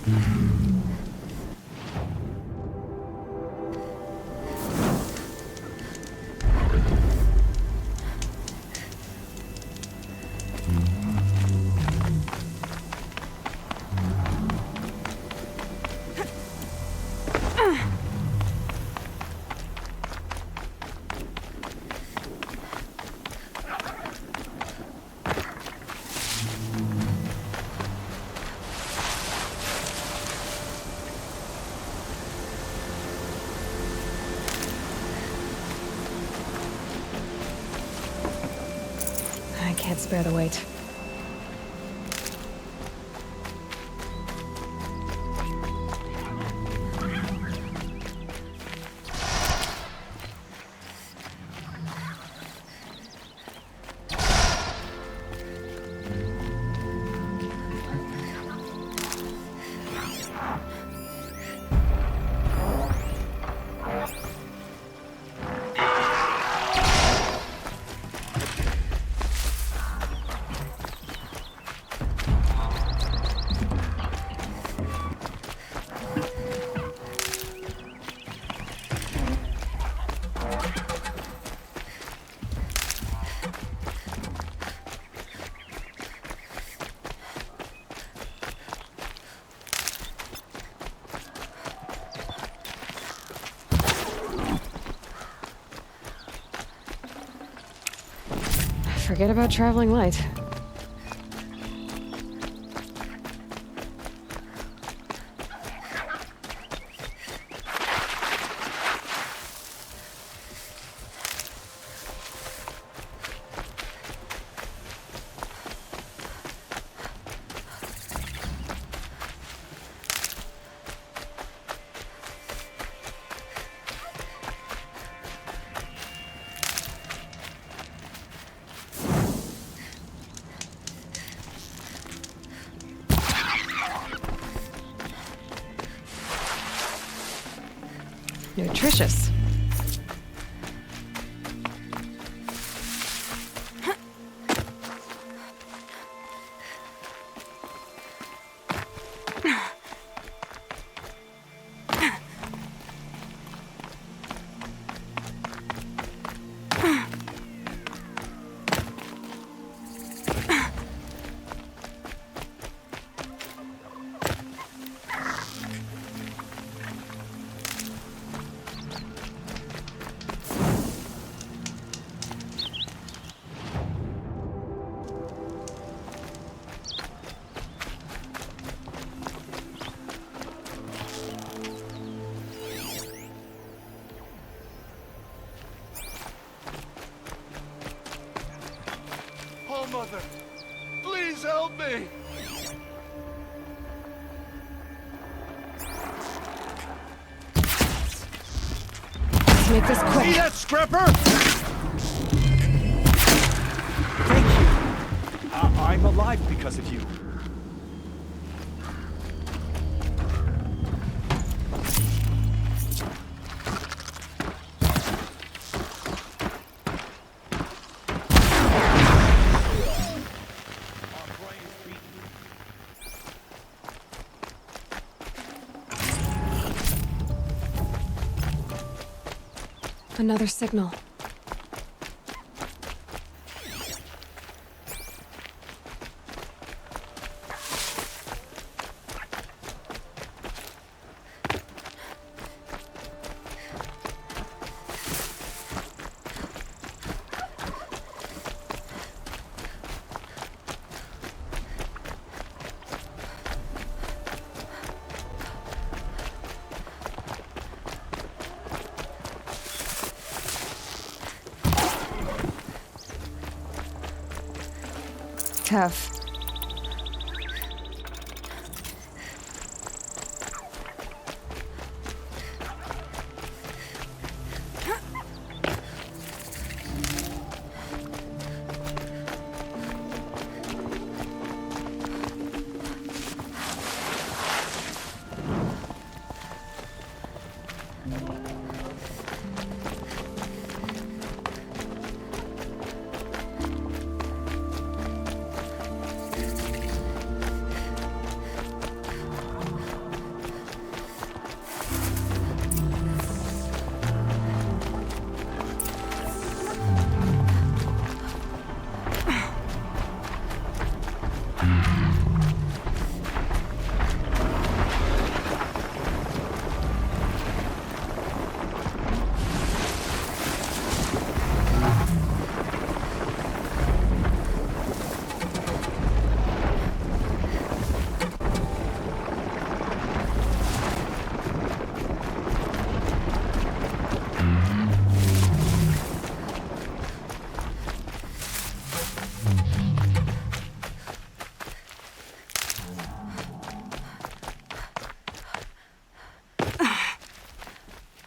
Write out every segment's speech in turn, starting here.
I can't spare the weight. Forget about traveling light. Nutritious. Oh, Mother, please help me! Let's make this quick. See that, Scrapper? Thank you. I'm alive because of you. Another signal. Tough.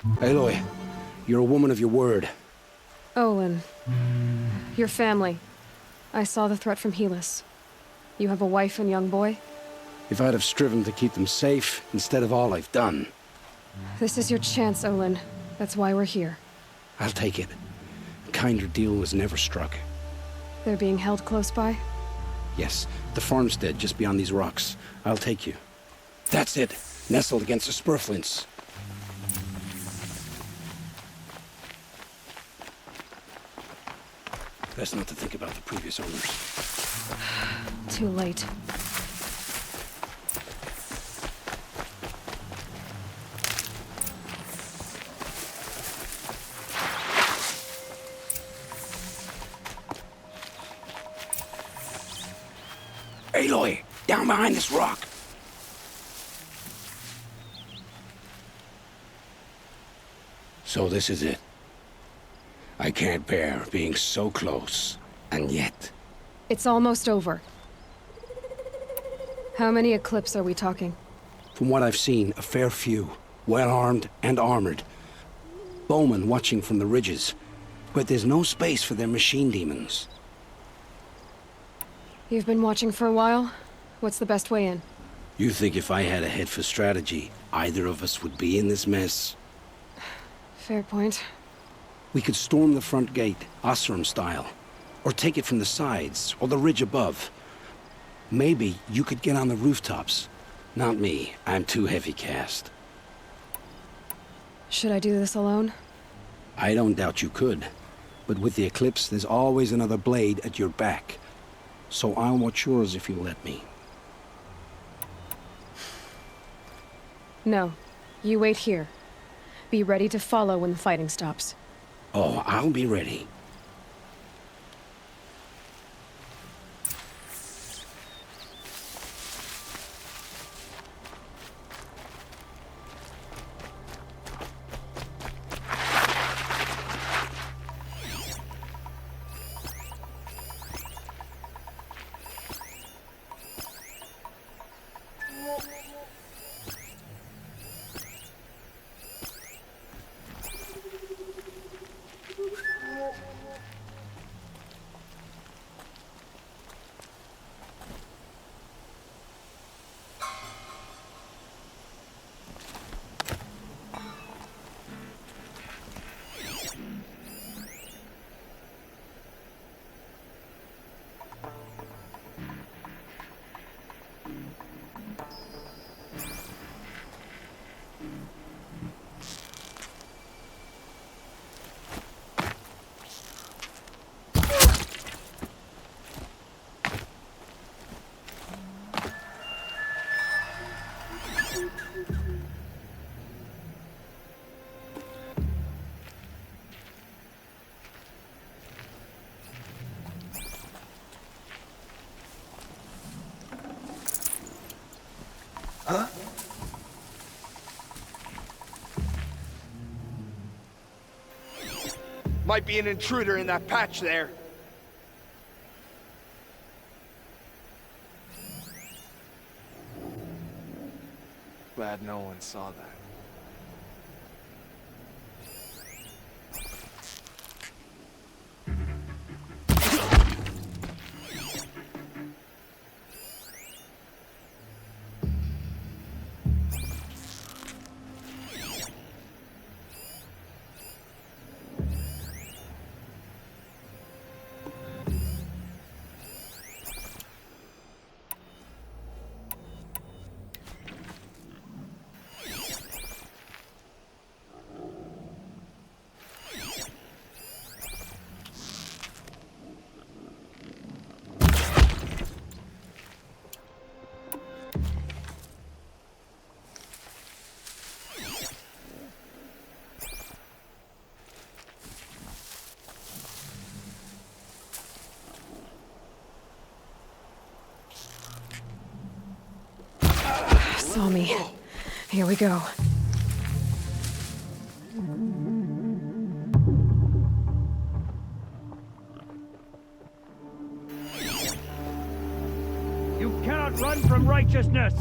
Aloy, you're a woman of your word. Olin. Your family. I saw the threat from Helis. You have a wife and young boy? If I'd have striven to keep them safe, instead of all I've done. This is your chance, Olin. That's why we're here. I'll take it. A kinder deal was never struck. They're being held close by? Yes, the farmstead just beyond these rocks. I'll take you. That's it. Nestled against the spurflints. Best not to think about the previous owners. Too late. Aloy, down behind this rock. So this is it. I can't bear being so close, and yet... It's almost over. How many Eclipse are we talking? From what I've seen, a fair few. Well-armed and armored. Bowmen watching from the ridges. But there's no space for their machine demons. You've been watching for a while? What's the best way in? You think if I had a head for strategy, either of us would be in this mess? Fair point. We could storm the front gate, Osram style. Or take it from the sides, or the ridge above. Maybe you could get on the rooftops. Not me. I'm too heavy cast. Should I do this alone? I don't doubt you could. But with the Eclipse, there's always another blade at your back. So I'll watch yours if you let me. No. You wait here. Be ready to follow when the fighting stops. Oh, I'll be ready. Huh? Might be an intruder in that patch there. Glad no one saw that. Saw me. Here we go. You cannot run from righteousness!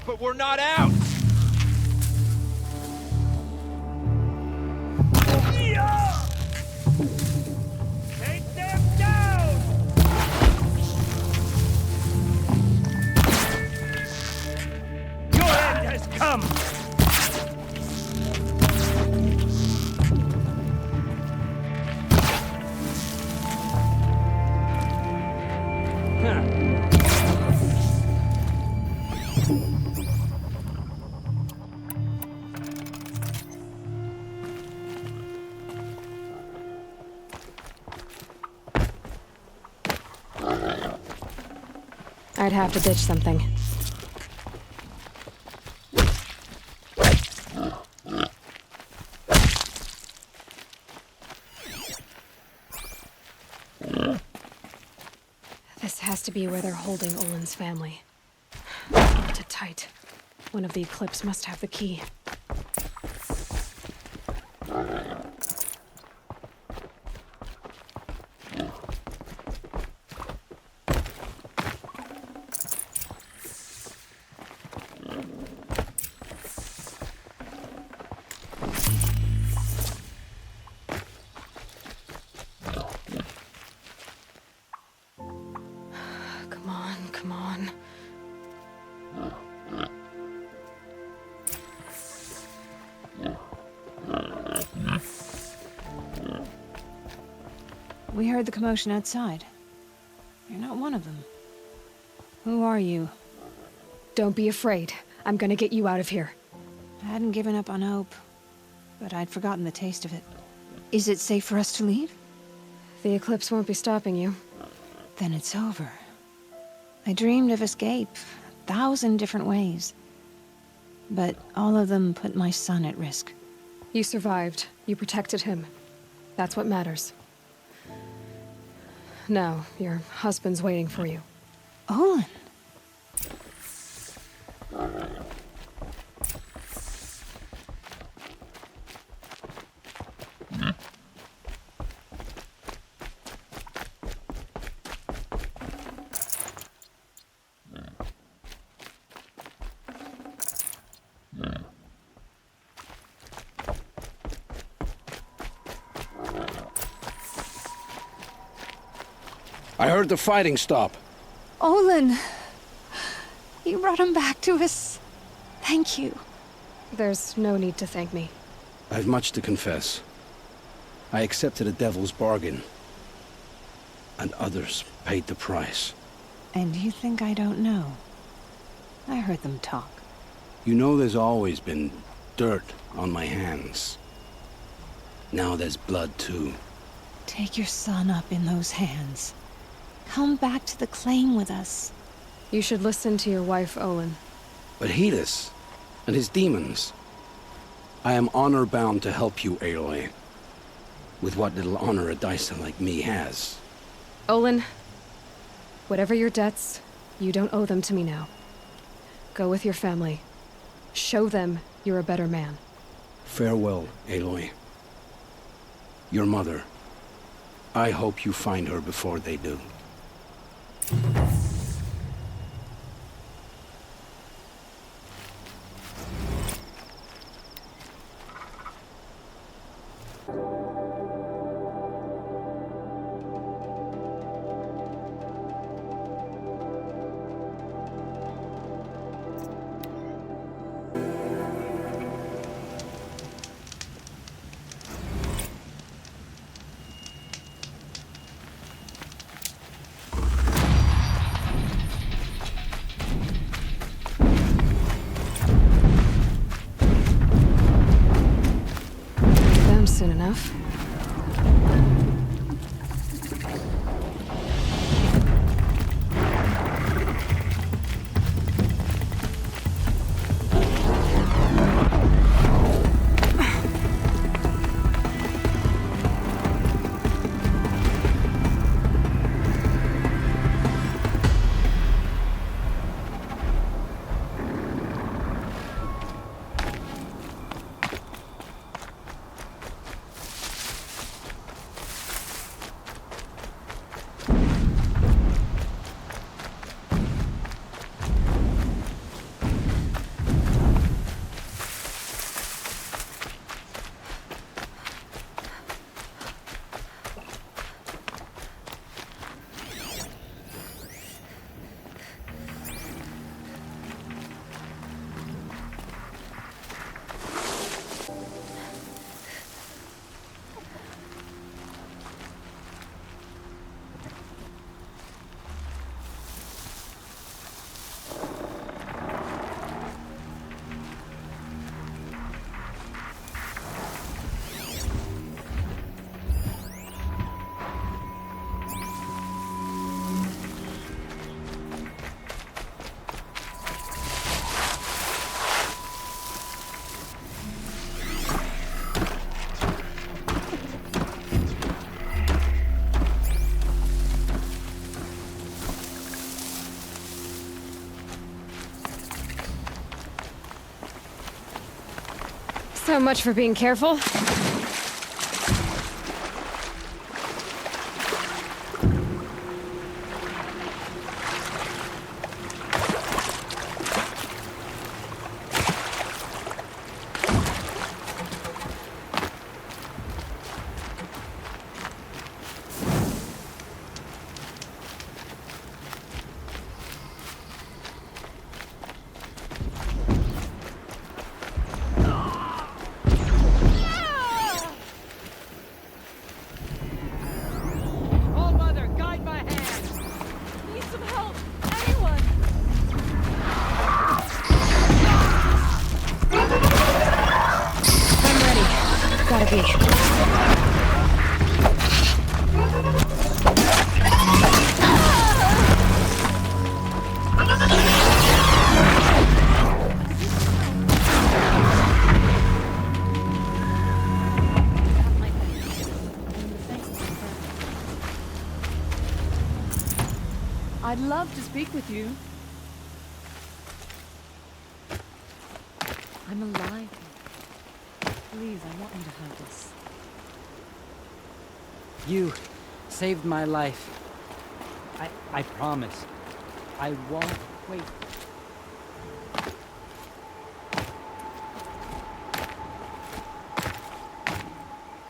but we're not out! Take them down! Your end has come! I'd have to ditch something. This has to be where they're holding Olin's family. Keep it tight. One of the Eclipse must have the key. Come on, come on. We heard the commotion outside. You're not one of them. Who are you? Don't be afraid. I'm gonna get you out of here. I hadn't given up on hope, but I'd forgotten the taste of it. Is it safe for us to leave? The Eclipse won't be stopping you. Then it's over. I dreamed of escape, 1,000 different ways. But all of them put my son at risk. You survived. You protected him. That's what matters. Now, your husband's waiting for you. Olin! I heard the fighting stop. Olin! You brought him back to us. Thank you. There's no need to thank me. I've much to confess. I accepted a devil's bargain. And others paid the price. And you think I don't know? I heard them talk. You know there's always been dirt on my hands. Now there's blood too. Take your son up in those hands. Come back to the claim with us. You should listen to your wife, Olin. But Helis and his demons. I am honor-bound to help you, Aloy. With what little honor a Dyson like me has. Olin, whatever your debts, you don't owe them to me now. Go with your family. Show them you're a better man. Farewell, Aloy. Your mother. I hope you find her before they do. Soon enough. So much for being careful. Oh, Mother, guide my hand! Need some help! Anyone! I'm ready. Gotta be. I'd love to speak with you. I'm alive. Please, I want you to have this. You saved my life. I promise. I won't wait.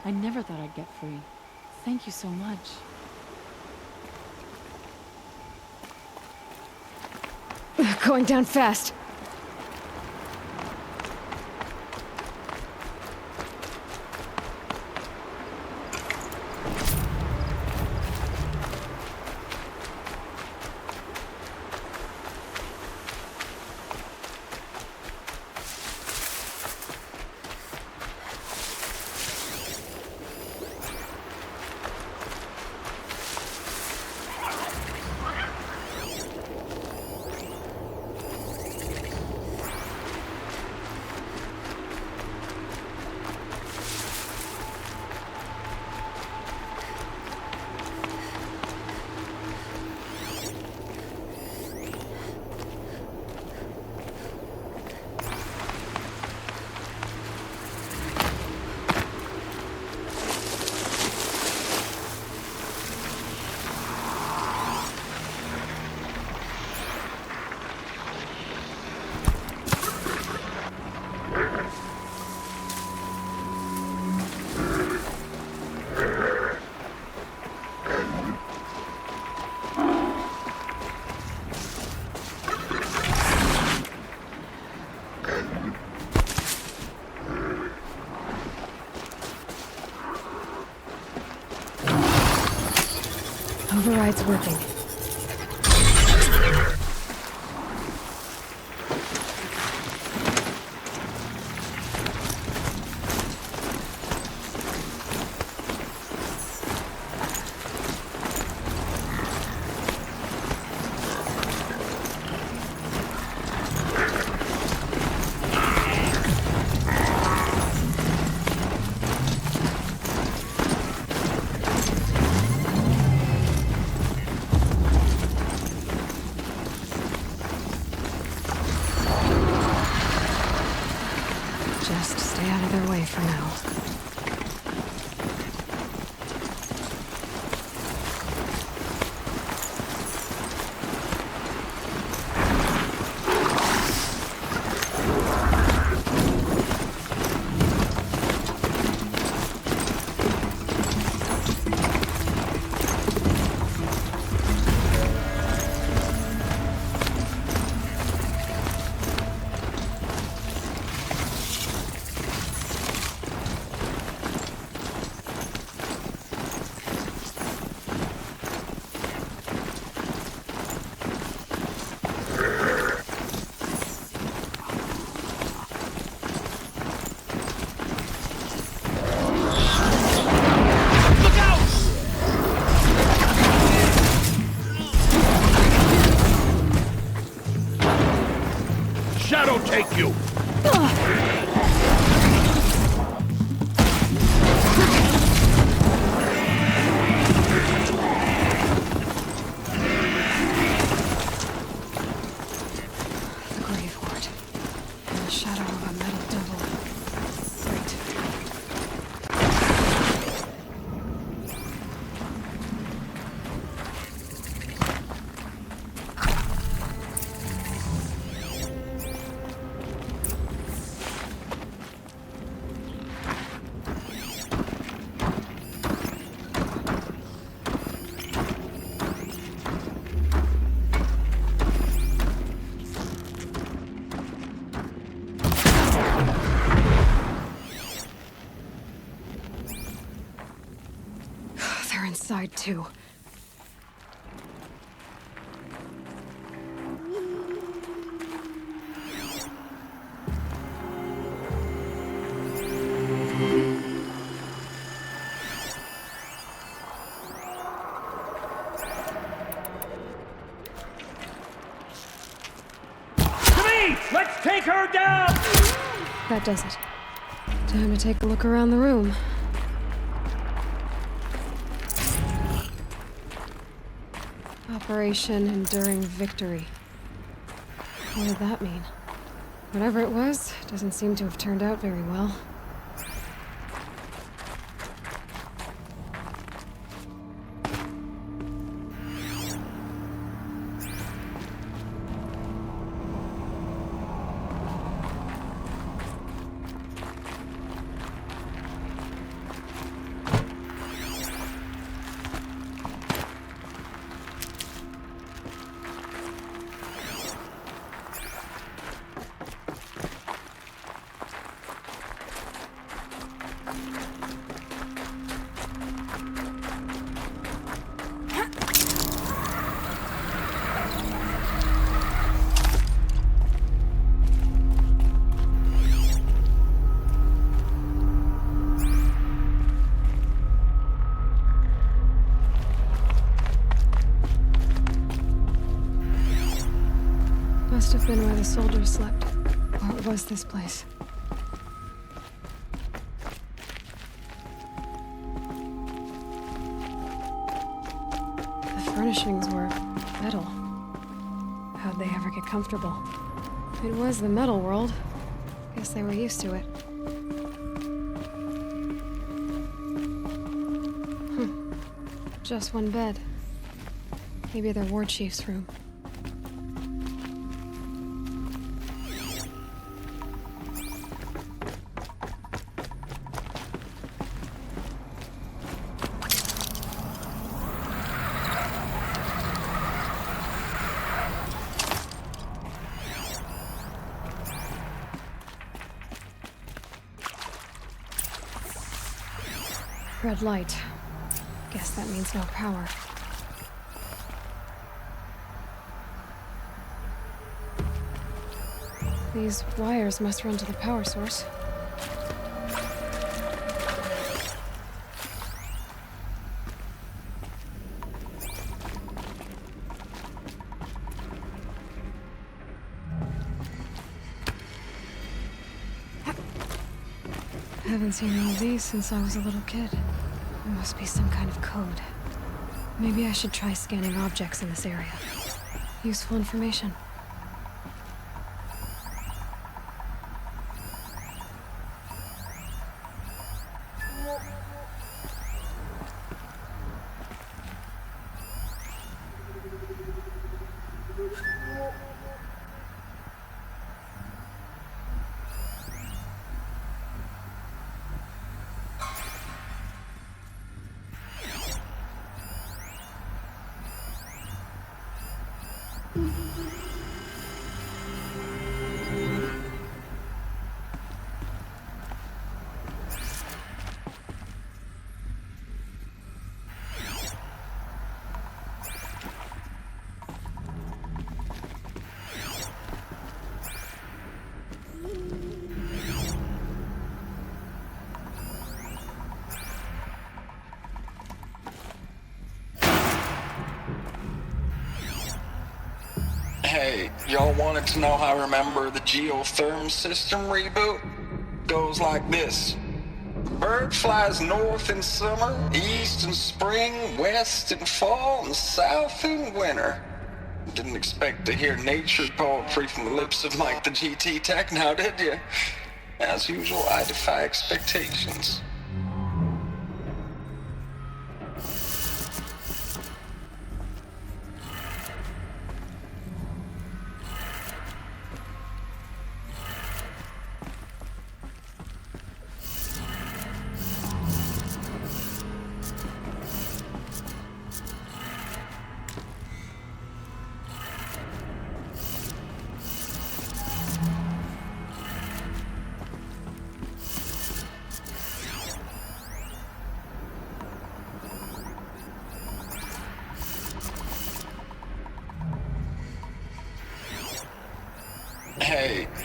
I never thought I'd get free. Thank you so much. Going down fast. Override's working. Just stay out of their way for now. Shadow take you! The grave ward. And the shadow of a metal devil. inside, too. To me! Let's take her down! That does it. Time to take a look around the room. Operation Enduring Victory. What did that mean? Whatever it was, doesn't seem to have turned out very well. Must have been where the soldiers slept. Or was this place? The furnishings were metal. How'd they ever get comfortable? It was the metal world. Guess they were used to it. Just one bed. Maybe their war chief's room. Red light. Guess that means no power. These wires must run to the power source. Haven't seen one of these since I was a little kid. There must be some kind of code. Maybe I should try scanning objects in this area. Useful information. Hey, y'all wanted to know how I remember the geotherm system reboot? Goes like this. Bird flies north in summer, east in spring, west in fall, and south in winter. Didn't expect to hear nature poetry from the lips of Mike the GT Tech now, did you? As usual, I defy expectations.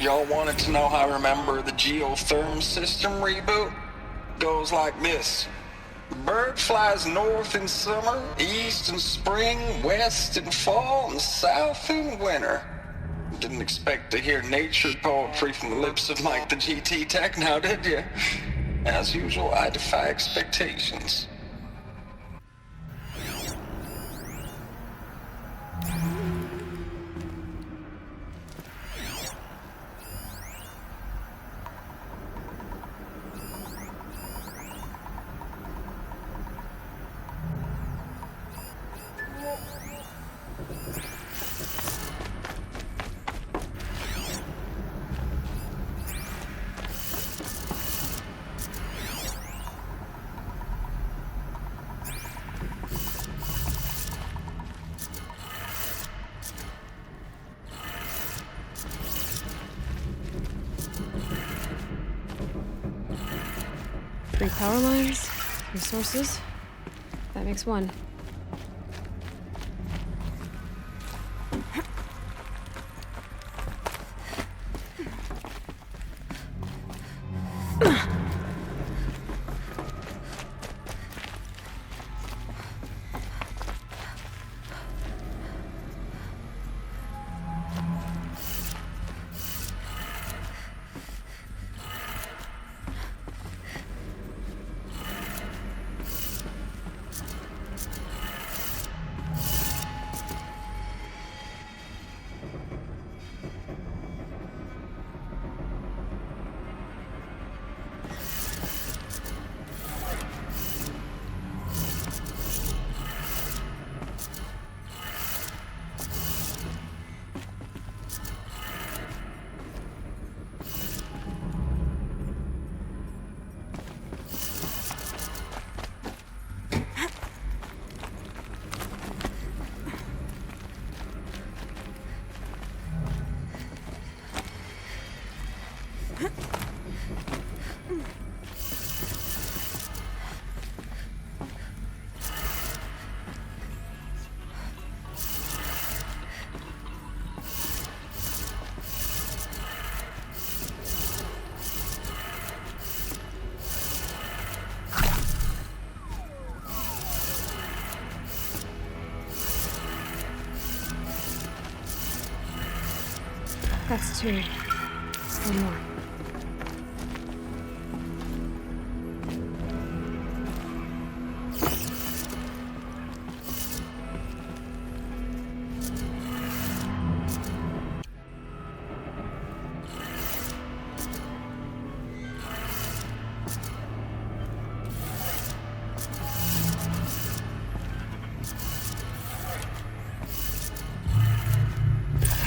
Y'all wanted to know how I remember the geotherm system reboot? Goes like this. Bird flies north in summer, east in spring, west in fall, and south in winter. Didn't expect to hear nature poetry from the lips of Mike the GT Tech now, did you? As usual, I defy expectations. Three power lines, resources. That makes one. That's two. One more.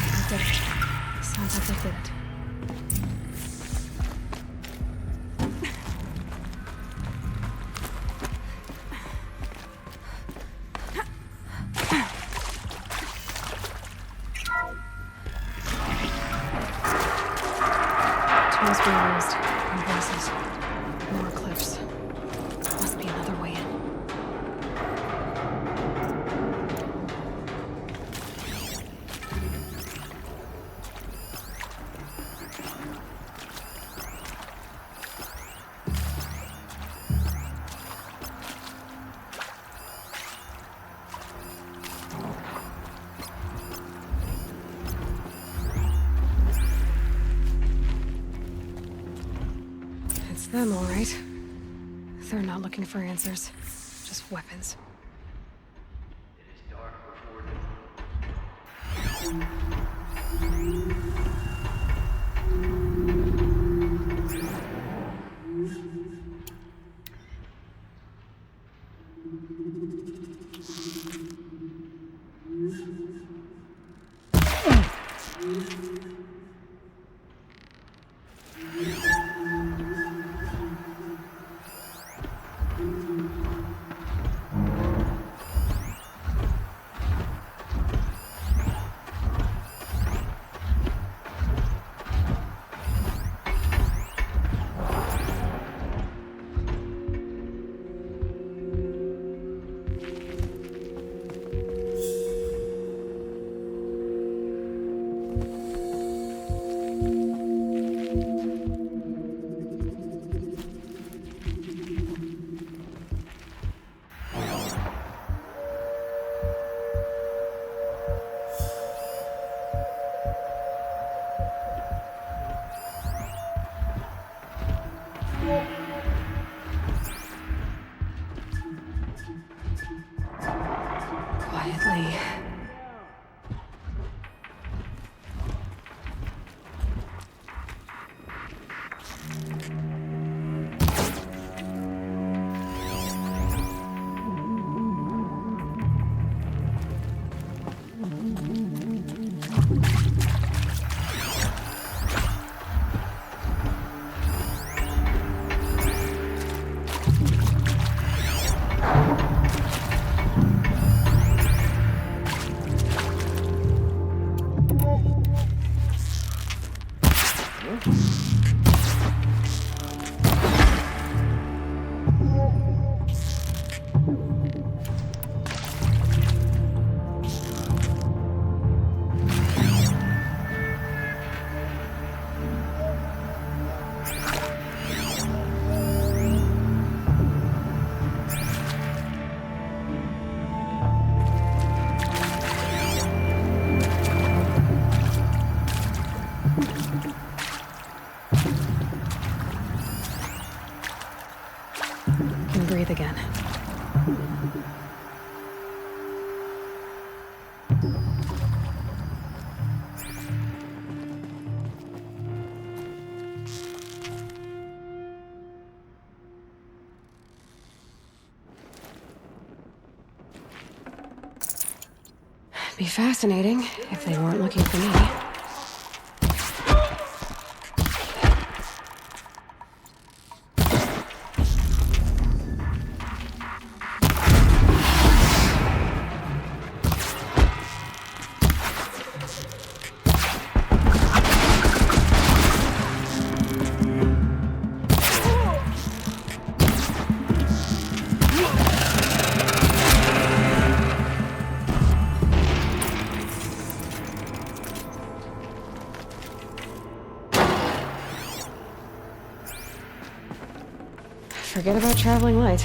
I did it. Sounds like I did it. Tools being used. And places. More cliffs. Must be another way in. It's them, all right. They're not looking for answers, just weapons. Finally. Can breathe again. Be fascinating if they weren't looking for me. Forget about traveling light.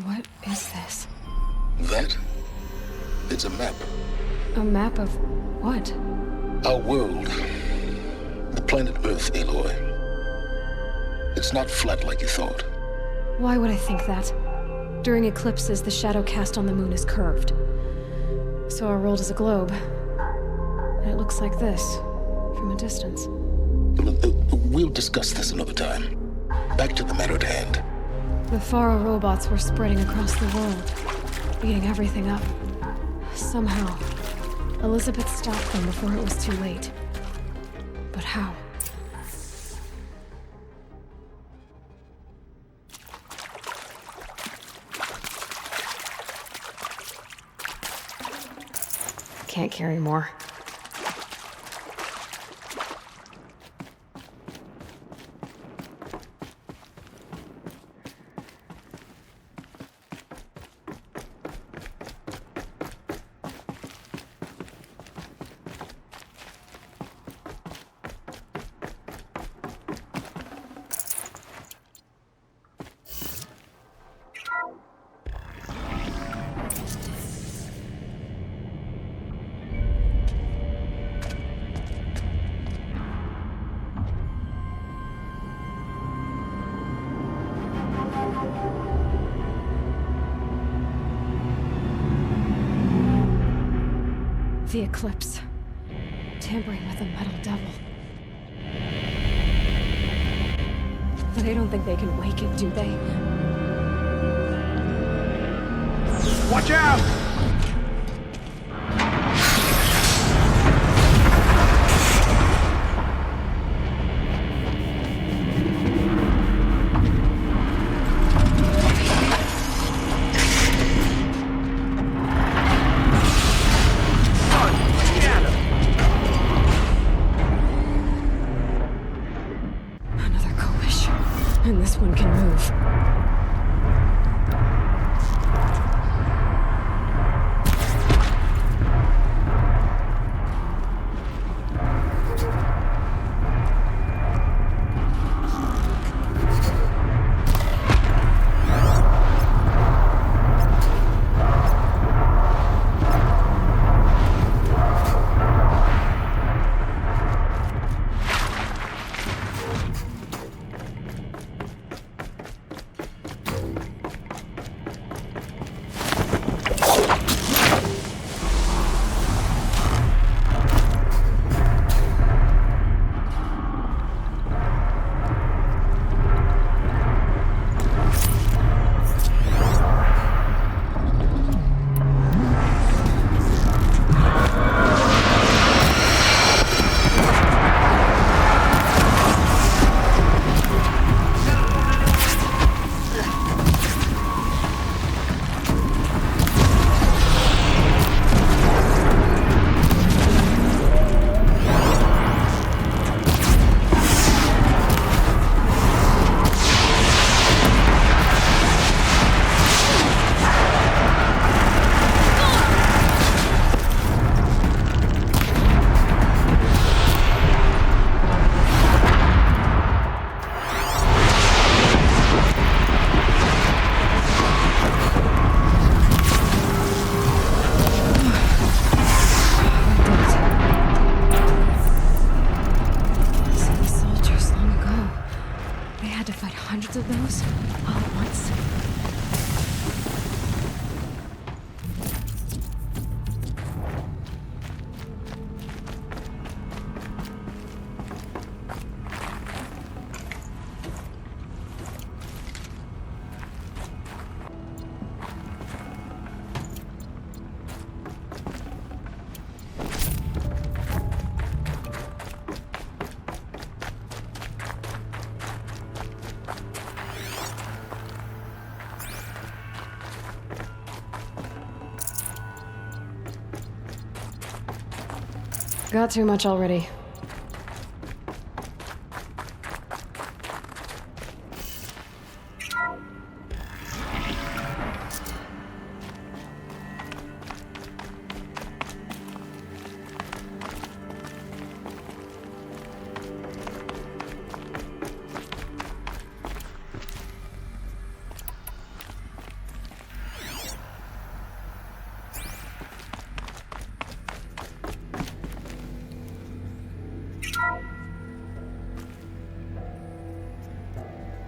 What is this? That? It's a map. A map of what? Our world. The planet Earth, Aloy. It's not flat like you thought. Why would I think that? During eclipses, the shadow cast on the moon is curved. So our world is a globe. And it looks like this, from a distance. We'll discuss this another time. Back to the matter at hand. The Faro robots were spreading across the world, eating everything up. Somehow, Elizabeth stopped them before it was too late. But how? Can't carry more. The eclipse. Tampering with the metal devil. But I don't think they can wake it, do they? Watch out! Another coalition. And this one can move. Hundreds of those all at once. Got too much already.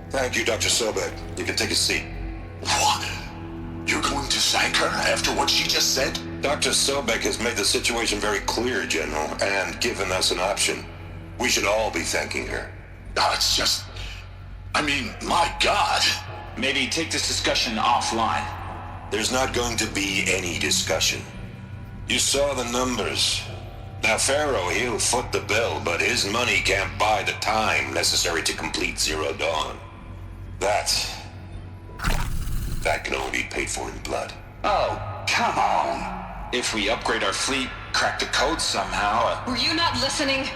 Thank you, Dr. Sobek. You can take a seat. What? You're going to thank her after what she just said? Dr. Sobek has made the situation very clear, General, and given us an option. We should all be thanking her. No, it's just... I mean, my God. Maybe take this discussion offline. There's not going to be any discussion. You saw the numbers. Now, Pharaoh, he'll foot the bill, but his money can't buy the time necessary to complete Zero Dawn. That can only be paid for in blood. Oh, come on. If we upgrade our fleet, crack the code somehow... Were you not listening?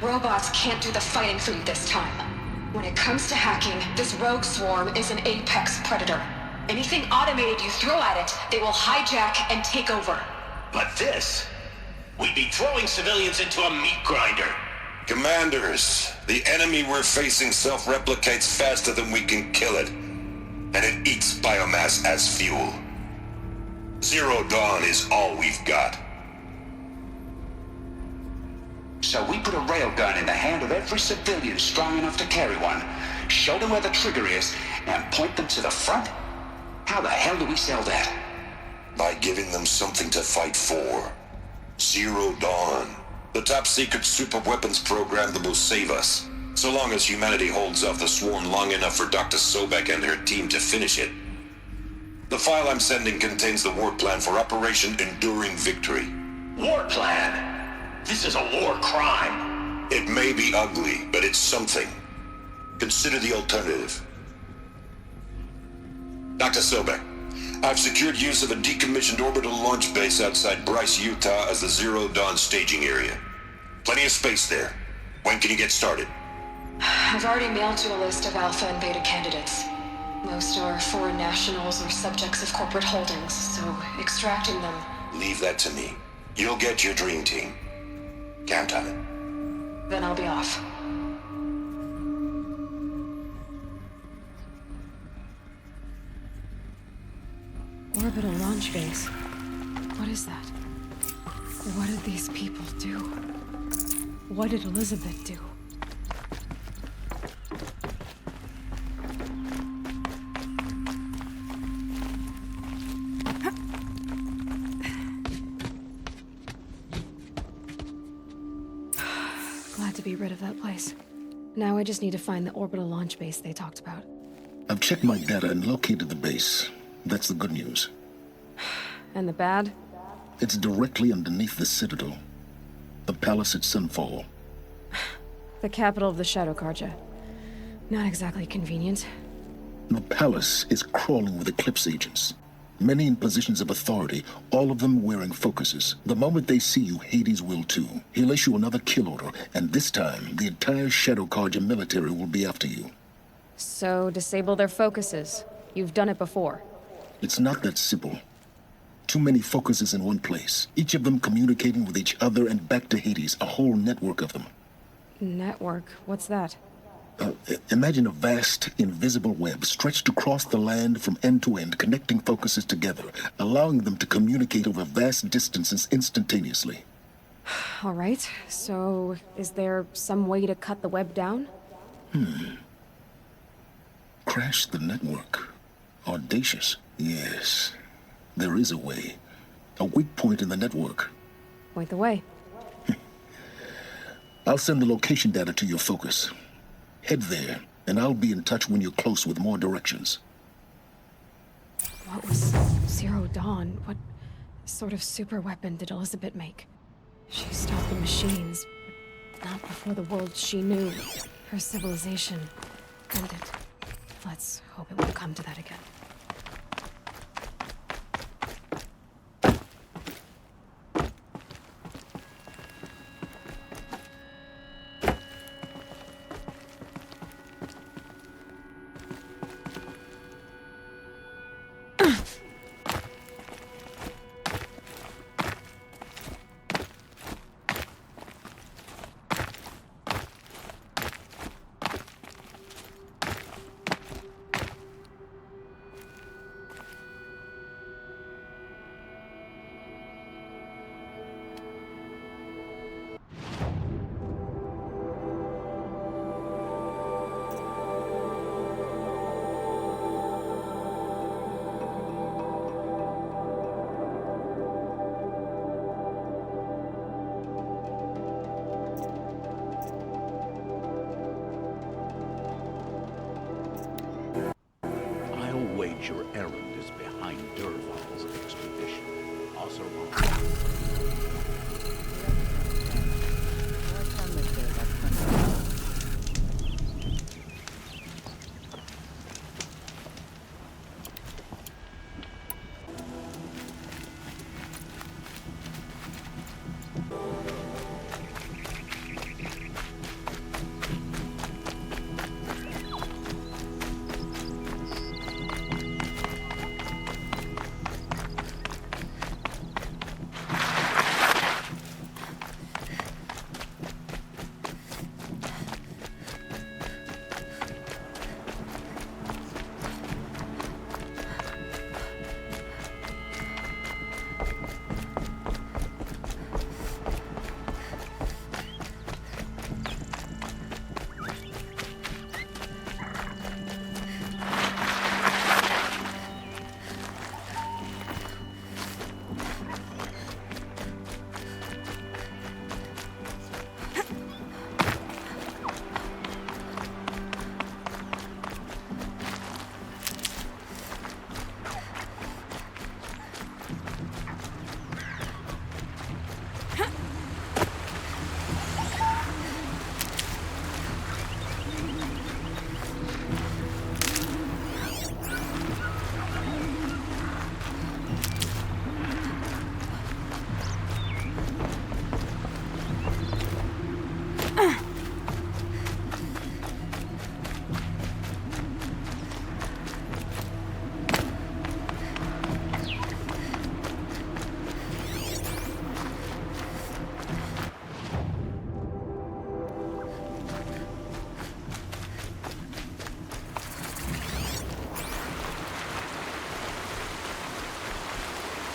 Robots can't do the fighting for you this time. When it comes to hacking, this rogue swarm is an apex predator. Anything automated you throw at it, they will hijack and take over. But this... We'd be throwing civilians into a meat grinder. Commanders, the enemy we're facing self-replicates faster than we can kill it. And it eats biomass as fuel. Zero Dawn is all we've got. So we put a railgun in the hand of every civilian strong enough to carry one, show them where the trigger is, and point them to the front? How the hell do we sell that? By giving them something to fight for. Zero Dawn. The top-secret super-weapons program that will save us. So long as humanity holds off the swarm long enough for Dr. Sobek and her team to finish it. The file I'm sending contains the war plan for Operation Enduring Victory. War plan? This is a war crime. It may be ugly, but it's something. Consider the alternative. Dr. Sobek, I've secured use of a decommissioned orbital launch base outside Bryce, Utah as the Zero Dawn staging area. Plenty of space there. When can you get started? I've already mailed you a list of Alpha and Beta candidates. Most are foreign nationals or subjects of corporate holdings, so extracting them... Leave that to me. You'll get your dream team. Count on it. Then I'll be off. Orbital launch base. What is that? What did these people do? What did Elizabeth do? Glad to be rid of that place. Now I just need to find the orbital launch base they talked about. I've checked my data and located the base. That's the good news. And the bad? It's directly underneath the Citadel. The palace at Sunfall. The capital of the Shadow Carja. Not exactly convenient. The palace is crawling with Eclipse agents. Many in positions of authority, all of them wearing focuses. The moment they see you, Hades will too. He'll issue another kill order, and this time, the entire Shadow Carja military will be after you. So, disable their focuses. You've done it before. It's not that simple. Too many focuses in one place, each of them communicating with each other and back to Hades, a whole network of them. Network? What's that? Imagine a vast, invisible web stretched across the land from end to end, connecting focuses together, allowing them to communicate over vast distances instantaneously. All right, so is there some way to cut the web down? Crash the network. Audacious. Yes, there is a way. A weak point in the network. Point the way. I'll send the location data to your focus. Head there, and I'll be in touch when you're close with more directions. What was Zero Dawn? What sort of super weapon did Elizabeth make? She stopped the machines, but not before the world she knew. Her civilization ended. Let's hope it won't come to that again. Your errand is behind Durval's expedition. Also wrong.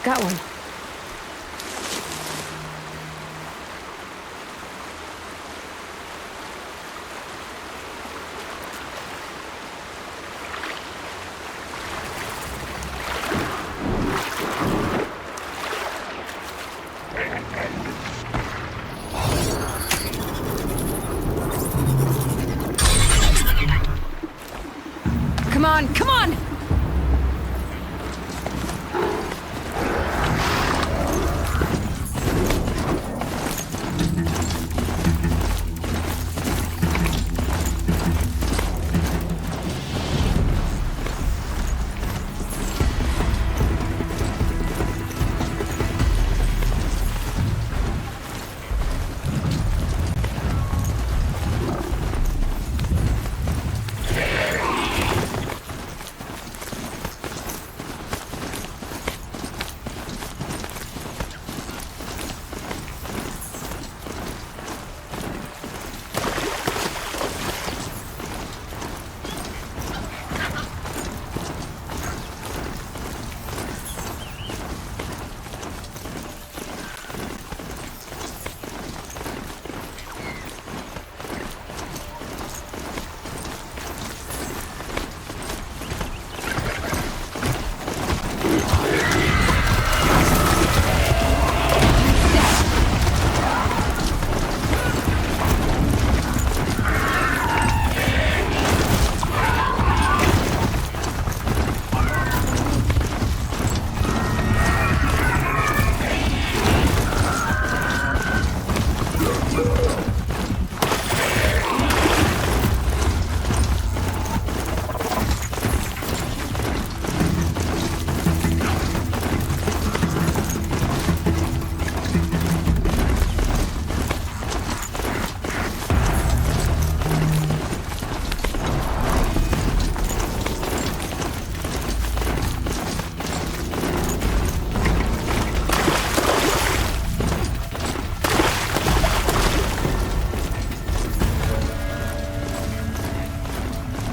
got one. Come on, come on!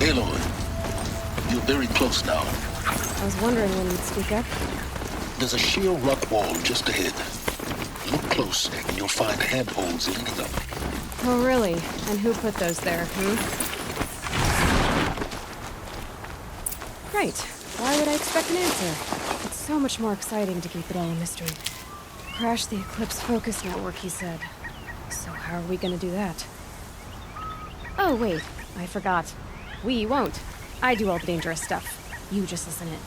Aloy, you're very close now. I was wondering when you'd speak up. There's a sheer rock wall just ahead. Look close, and you'll find handholds leading up. Oh, really? And who put those there, Right. Why would I expect an answer? It's so much more exciting to keep it all a mystery. Crash the Eclipse focus network, he said. So how are we gonna do that? Oh, wait. I forgot. We won't. I do all the dangerous stuff. You just listen in.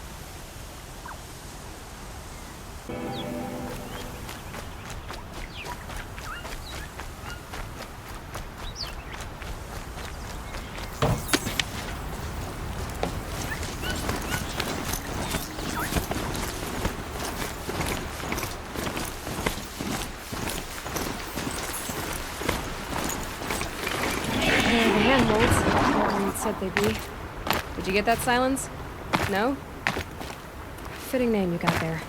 Said they'd be. Did you get that, Silence? No? Fitting name you got there.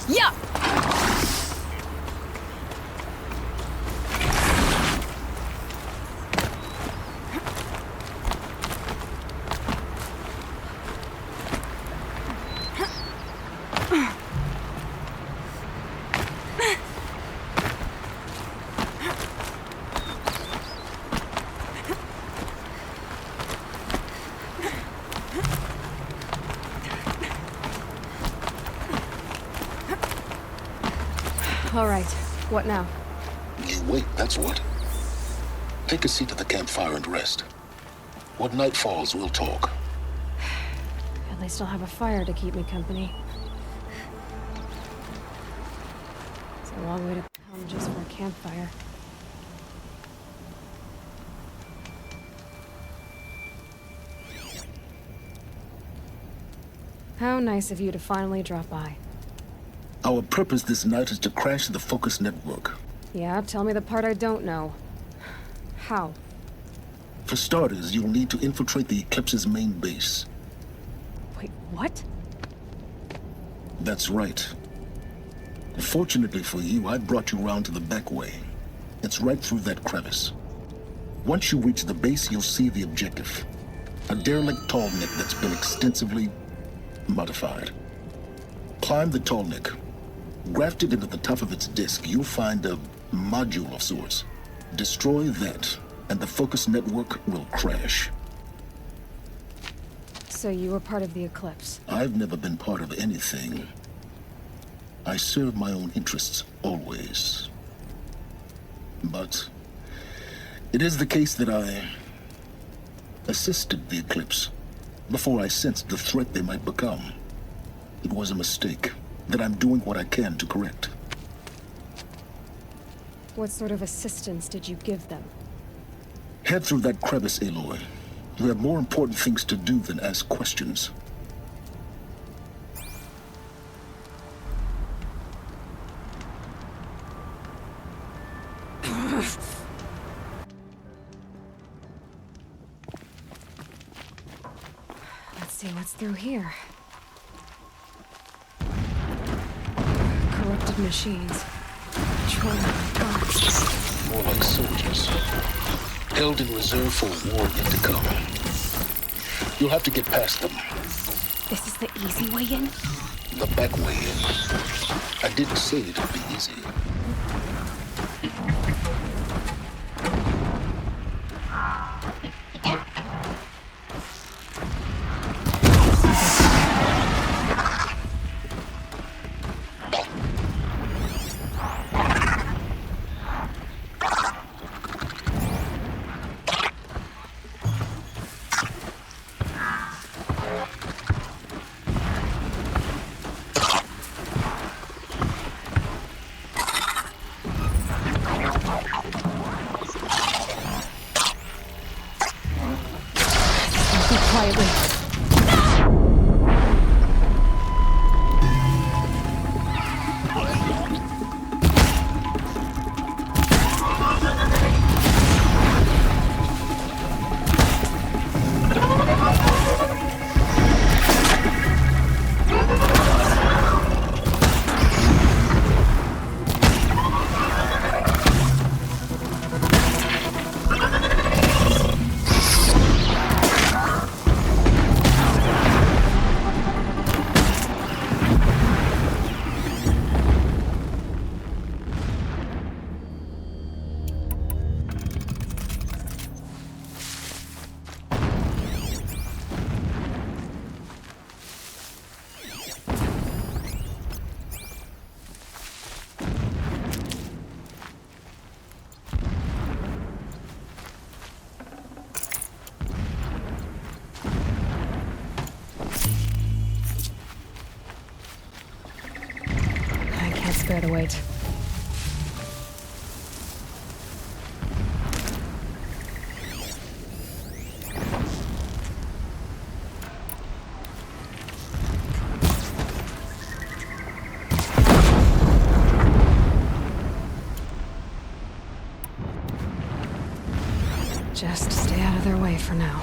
Yeah! All right. What now? You wait, that's what. Take a seat at the campfire and rest. When night falls, we'll talk. At least I'll have a fire to keep me company. It's a long way to come just for a campfire. How nice of you to finally drop by. Our purpose this night is to crash the focus network. Yeah, tell me the part I don't know. How? For starters, you'll need to infiltrate the Eclipse's main base. Wait, what? That's right. Fortunately for you, I brought you round to the back way. It's right through that crevice. Once you reach the base, you'll see the objective. A derelict tall neck that's been extensively modified. Climb the tall neck. Grafted into the top of its disk, you'll find a module of sorts. Destroy that, and the focus network will crash. So you were part of the Eclipse? I've never been part of anything. I serve my own interests, always. But it is the case that I assisted the Eclipse before I sensed the threat they might become. It was a mistake that I'm doing what I can to correct. What sort of assistance did you give them? Head through that crevice, Aloy. You have more important things to do than ask questions. Let's see what's through here. Corrupted machines. Patrolling guards. More like soldiers. Held in reserve for a war yet to come. You'll have to get past them. This is the easy way in? The back way in. I didn't say it'd be easy. Quietly. Spare the weight. Just stay out of their way for now.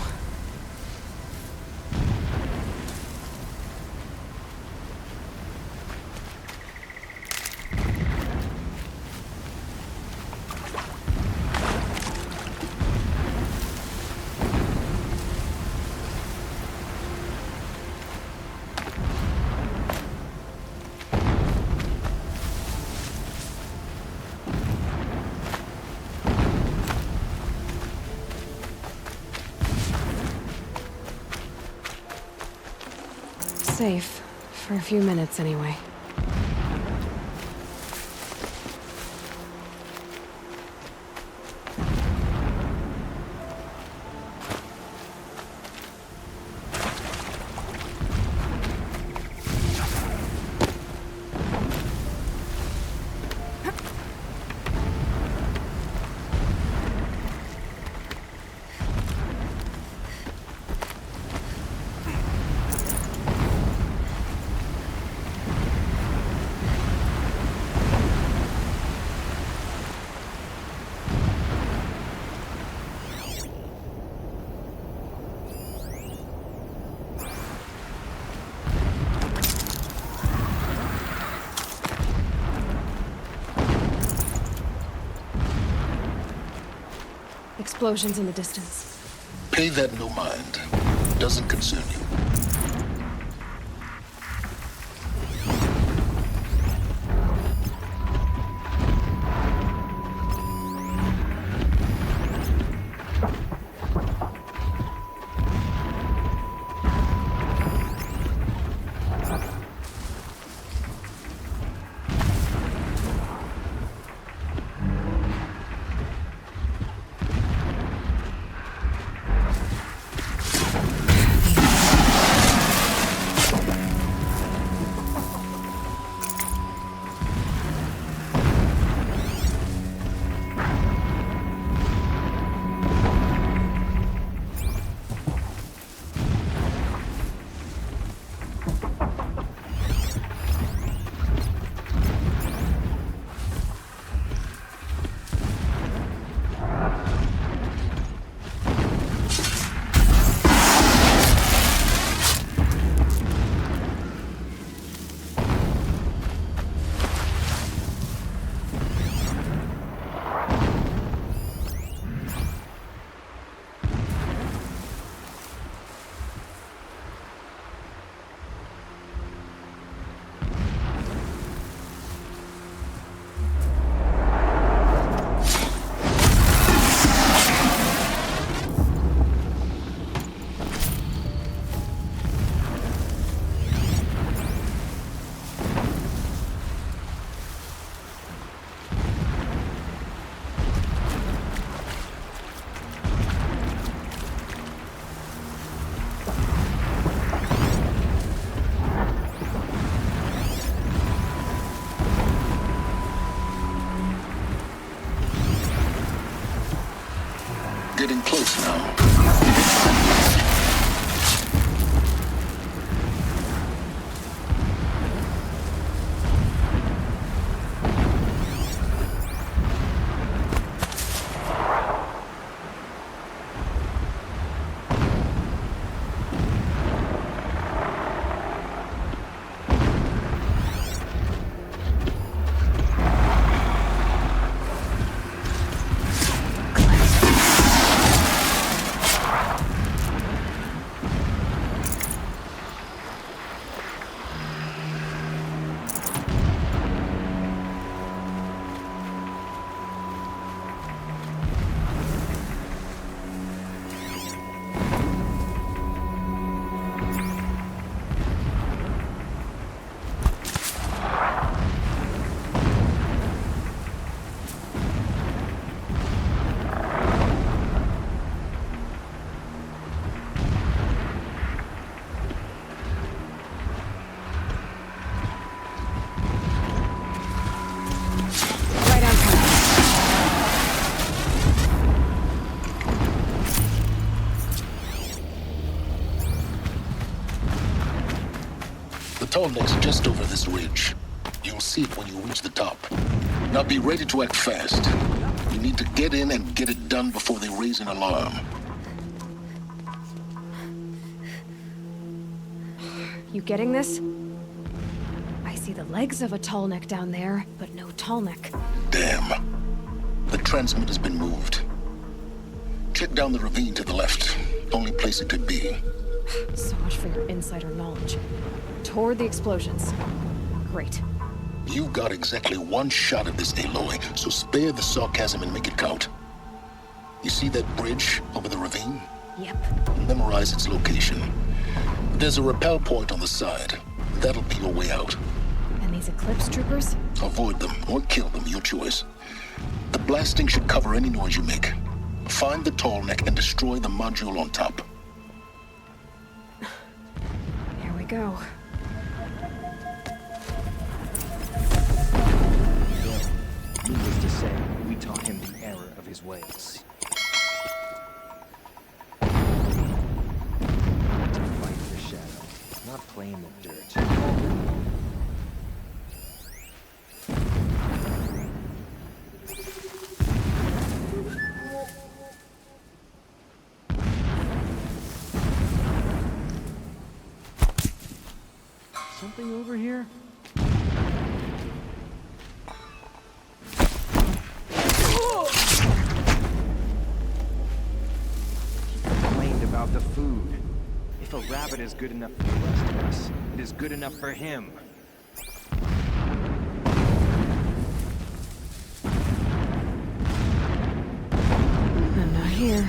Safe. For a few minutes, anyway. Explosions in the distance. Pay that no mind. Doesn't concern you. Getting close now. The tall neck's just over this ridge. You'll see it when you reach the top. Now be ready to act fast. You need to get in and get it done before they raise an alarm. You getting this? I see the legs of a tall neck down there, but no tall neck. Damn. The transmitter's been moved. Check down the ravine to the left. Only place it could be. So much for your insider knowledge. Toward the explosions. Great. You've got exactly one shot at this, Aloy, so spare the sarcasm and make it count. You see that bridge over the ravine? Yep. Memorize its location. There's a rappel point on the side. That'll be your way out. And these Eclipse troopers? Avoid them or kill them, your choice. The blasting should cover any noise you make. Find the tall neck and destroy the module on top. Here we go. Needless to say, we taught him the error of his ways. To fight the shadow, not play in the dirt. Something over here? about the food. If a rabbit is good enough for the rest of us, it is good enough for him. I'm not here.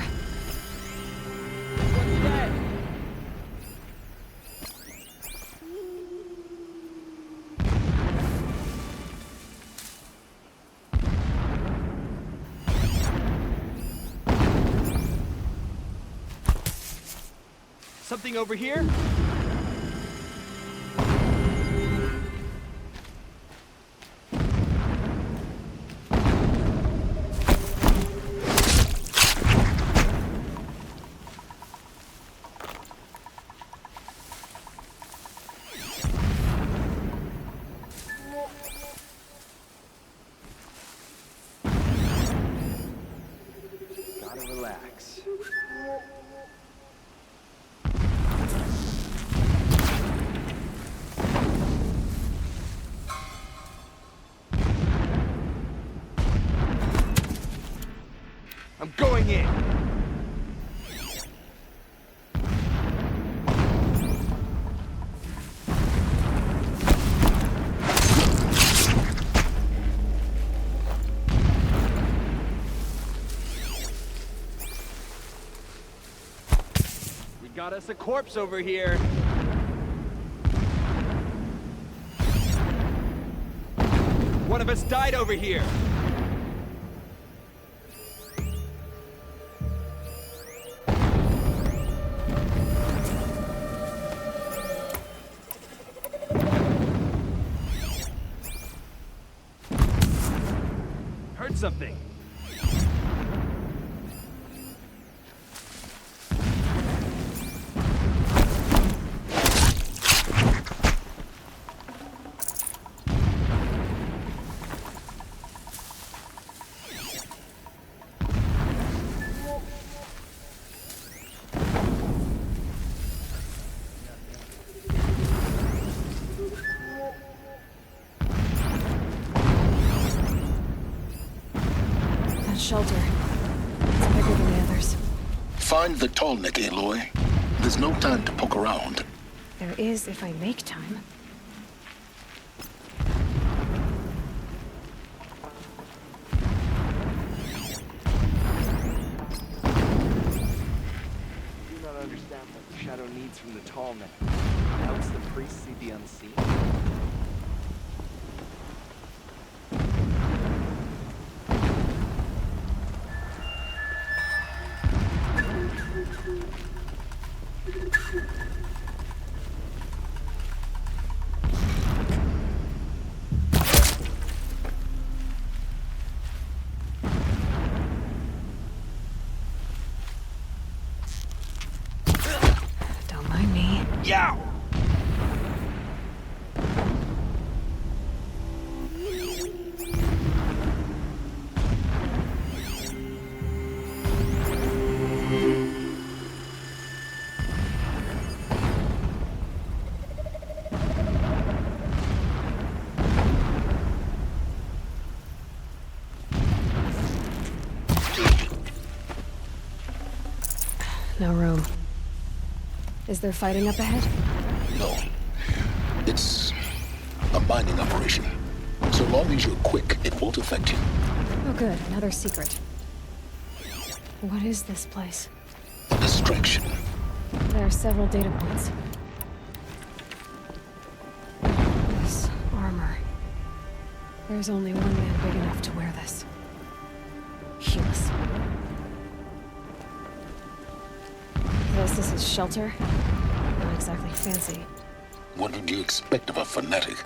What's that? Something over here? Gotta relax. I'm going in. We got us a corpse over here. One of us died over here. Heard something. Shelter. It's bigger than the others. Find the tall neck, Aloy. There's no time to poke around. There is if I make time. I do not understand what the shadow needs from the tall neck. Helps the priest see the unseen. Don't mind me. Yow! No room. Is there fighting up ahead? No. It's a mining operation. So long as you're quick, it won't affect you. Oh good, another secret. What is this place? A distraction. There are several data points. This armor. There's only one man big enough to wear this. Healess. This is his shelter. Not exactly fancy. What would you expect of a fanatic?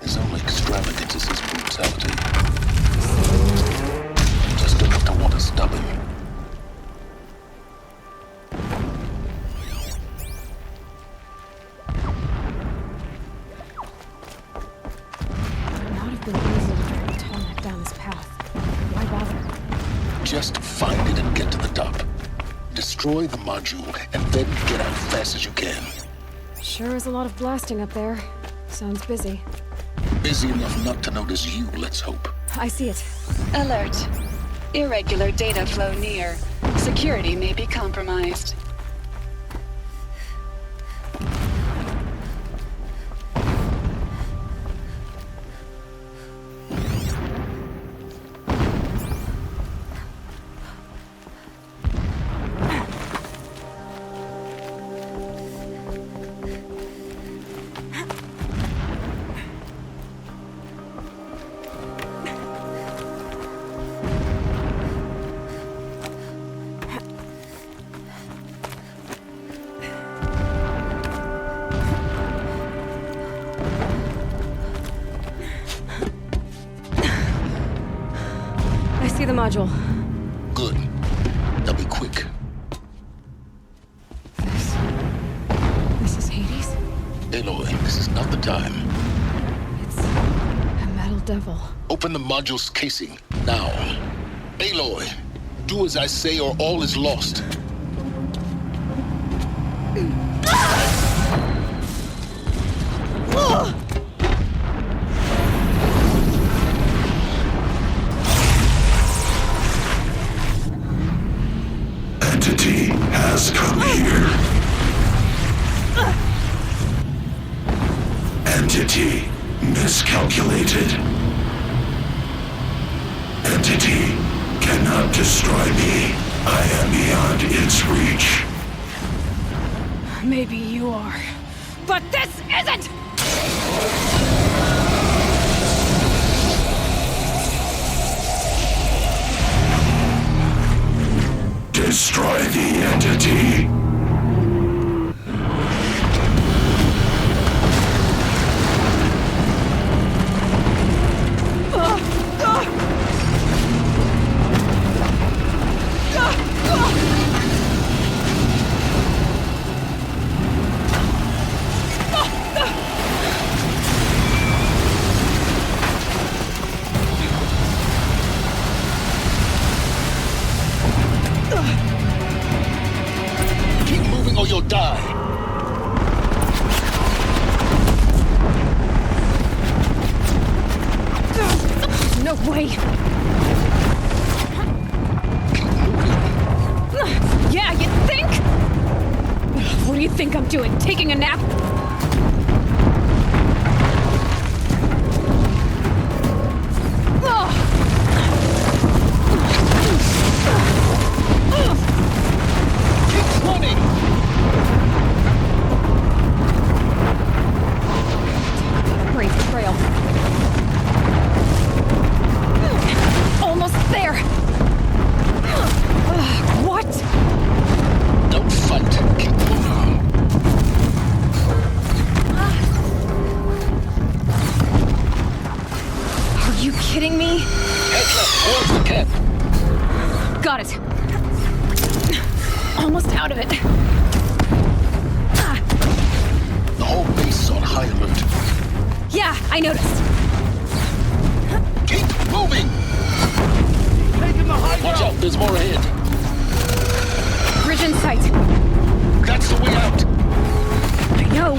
His only extravagance is his brutality. Just enough to want to stop him. It would not have been easy to drag a tall neck down this path. Why bother? Just find it and get to the top. Destroy the module, and then get out fast as you can. Sure is a lot of blasting up there. Sounds busy. Busy enough not to notice you, let's hope. I see it. Alert. Irregular data flow near. Security may be compromised. module. Good. Now be quick. This is Hades? Aloy, this is not the time. It's a metal devil. Open the module's casing, now. Aloy, do as I say or all is lost. Entity has come here. Entity miscalculated. Entity cannot destroy me. I am beyond its reach. Maybe you are. But this isn't! Destroy the entity. Keep moving or you'll die. No way! Yeah, you think? What do you think I'm doing? Taking a nap? Keep running. Great trail. Almost there! What? Don't fight. Keep moving. Are you kidding me? Head left towards the camp. Got it. Almost out of it. The whole base is on high alert. Yeah, I noticed. Keep moving. Taking the high Watch out, there's more ahead. Bridge in sight. That's the way out. I know.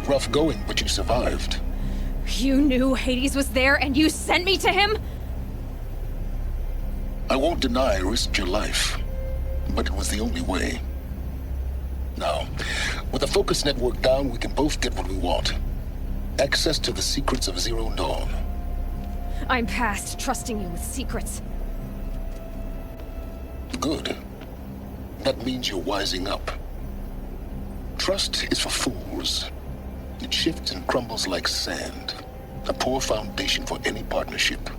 Rough going, but you survived. You knew Hades was there and you sent me to him? I won't deny I risked your life, but it was the only way. Now, with the focus network down, we can both get what we want. Access to the secrets of Zero Dawn. I'm past trusting you with secrets. Good. That means you're wising up. Trust is for fools. It shifts and crumbles like sand. A poor foundation for any partnership.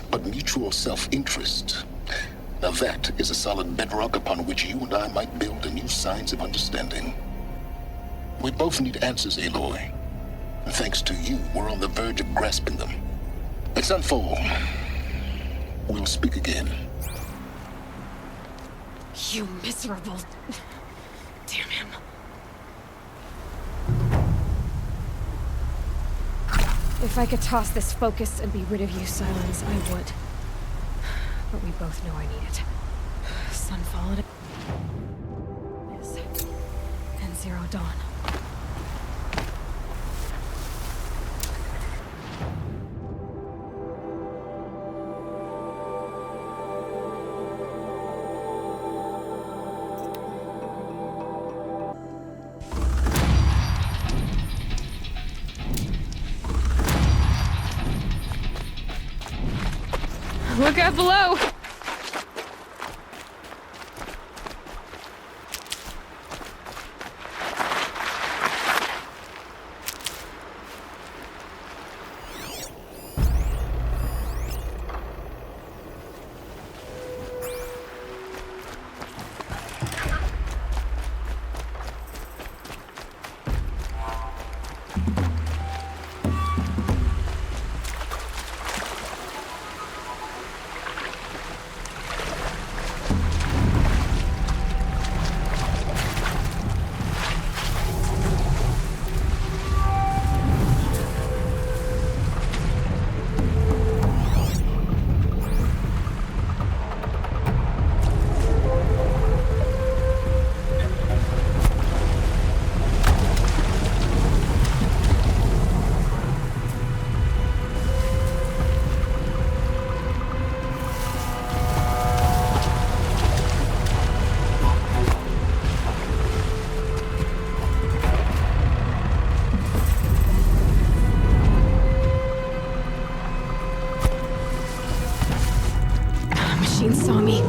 But mutual self-interest. Now that is a solid bedrock upon which you and I might build a new science of understanding. We both need answers, Aloy. And thanks to you, we're on the verge of grasping them. Let's unfold. We'll speak again. You miserable... Damn him. If I could toss this focus and be rid of you, Silence, I would. But we both know I need it. Sun followed it. Zero Dawn. Look out below! Machine saw me.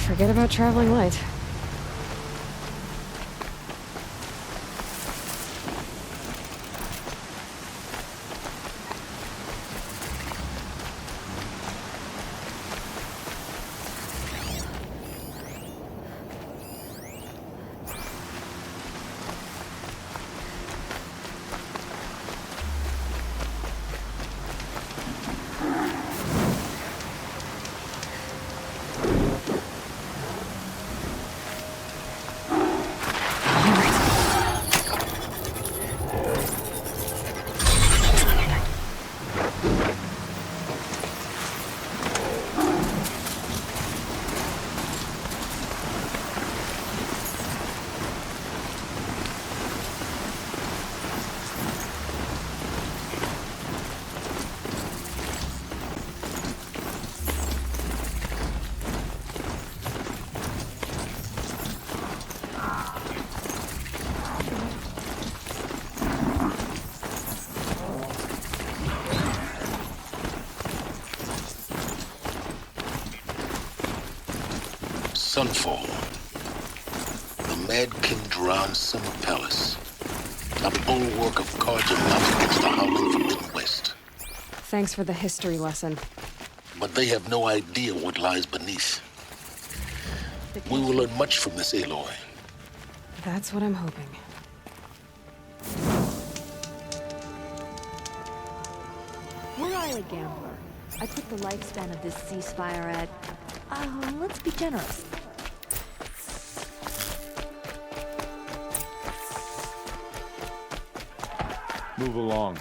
Forget about traveling light. Sunfall. The Mad King drowned Summer Palace. Not all work of cards and mounts against the howling Forbidden West. Thanks for the history lesson. But they have no idea what lies beneath. We will learn much from this, Aloy. That's what I'm hoping. Were I a gambler, I put the lifespan of this ceasefire at, let's be generous. Move along.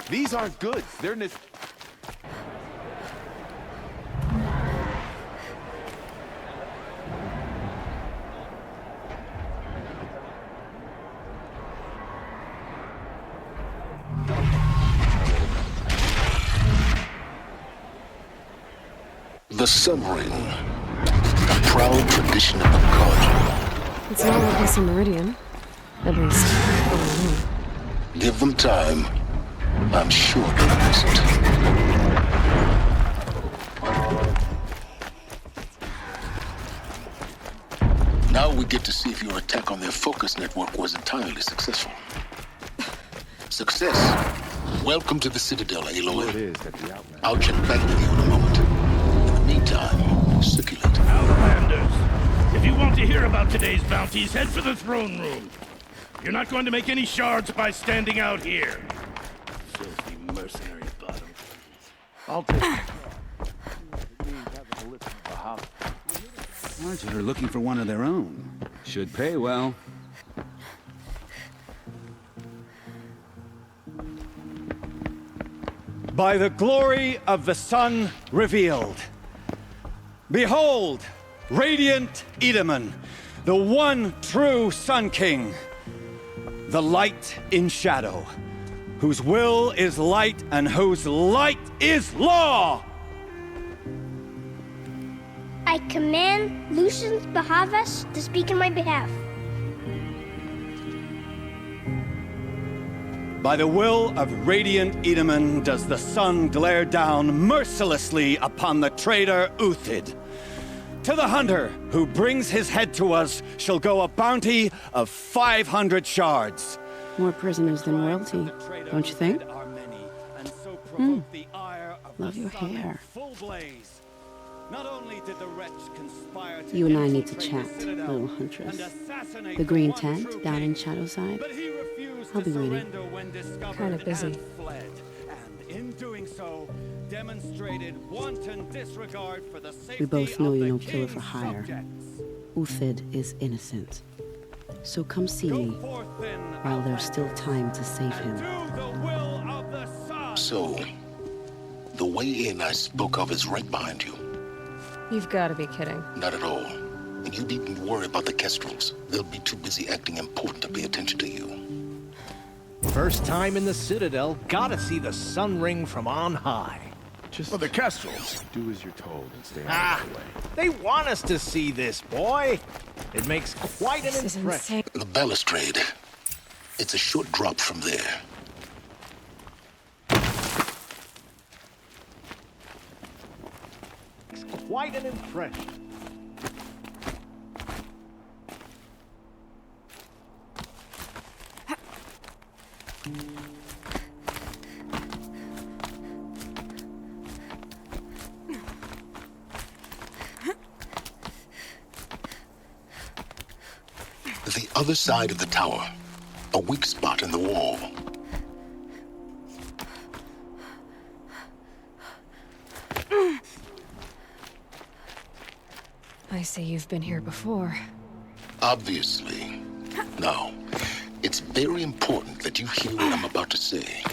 These aren't goods. They're The Sun Ring. A proud tradition of the card. It's not like this in Meridian. At least, for me. Give them time. I'm sure they'll miss it. Now we get to see if your attack on their focus network was entirely successful. Success. Welcome to the Citadel, Aloy. I'll check back with you in a moment. In the meantime, circulate. Outlanders, if you want to hear about today's bounties, head for the throne room. You're not going to make any shards by standing out here. Filthy mercenary bottom. I'll take it. Sergeant are looking for one of their own. Should pay well. By the glory of the sun revealed. Behold, radiant Edaman, the one true Sun King. The light in shadow, whose will is light and whose light is law! I command Lucius Bahavas to speak in my behalf. By the will of radiant Edaman does the sun glare down mercilessly upon the traitor Uthid. To the hunter who brings his head to us shall go a bounty of 500 shards. More prisoners than royalty, don't you think? Love your hair. You and I need to chat, little huntress. The green tent down in Shadowside? I'll be waiting. Kind of busy. In doing so, demonstrated wanton disregard for the safety We both know of you're the no killer king's for hire. subjects. Uthid is innocent. So come see me while there's still time to save him. So, the way in I spoke of is right behind you. You've got to be kidding. Not at all. And you needn't worry about the Kestrels. They'll be too busy acting important to pay attention to you. First time in the Citadel, gotta see the Sun Ring from on high. Just For the Kestrels. do as you're told and stay out of the way. They want us to see this, boy. It makes quite an impression. The balustrade. It's a short drop from there. It's quite an impression. The other side of the tower. A weak spot in the wall. I see you've been here before. Obviously. Now, it's very important that you hear what I'm about to say.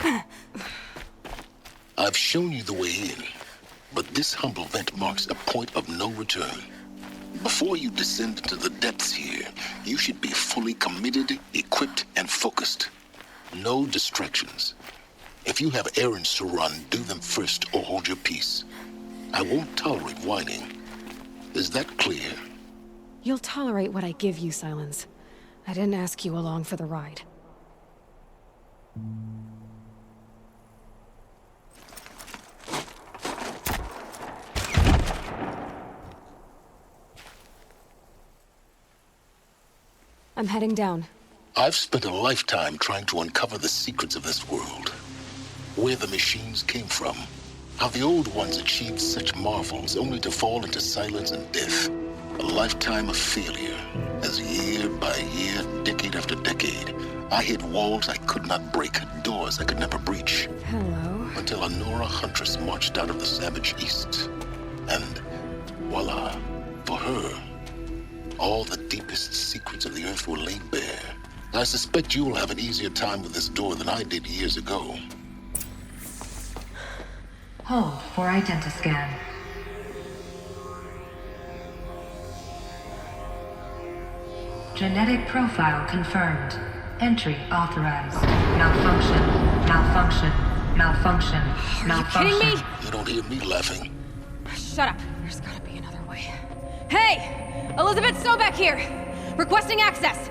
I've shown you the way in, but this humble vent marks a point of no return. Before you descend into the depths here, you should be fully committed, equipped, and focused. No distractions. If you have errands to run, do them first or hold your peace. I won't tolerate whining. Is that clear? You'll tolerate what I give you, Silence. I didn't ask you along for the ride. I'm heading down. I've spent a lifetime trying to uncover the secrets of this world. Where the machines came from. How the old ones achieved such marvels only to fall into silence and death. A lifetime of failure, as year by year, decade after decade, I hit walls I could not break, doors I could never breach. Hello. Until a Nora huntress marched out of the savage east. And voila, for her, all the deepest secrets of the earth were laid bare. I suspect you'll have an easier time with this door than I did years ago. Hold for identiscan. Genetic profile confirmed. Entry authorized. Malfunction. Malfunction. Malfunction. Malfunction. Are you kidding me? You don't hear me laughing. Shut up. There's gotta be another way. Hey! Elizabeth Sobek here! Requesting access!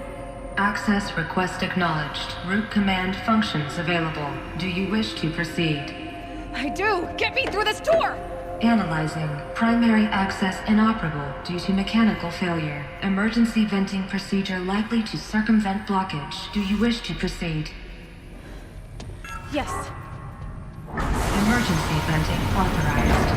Access request acknowledged. Root command functions available. Do you wish to proceed? I do! Get me through this door! Analyzing. Primary access inoperable due to mechanical failure. Emergency venting procedure likely to circumvent blockage. Do you wish to proceed? Yes. Emergency venting authorized.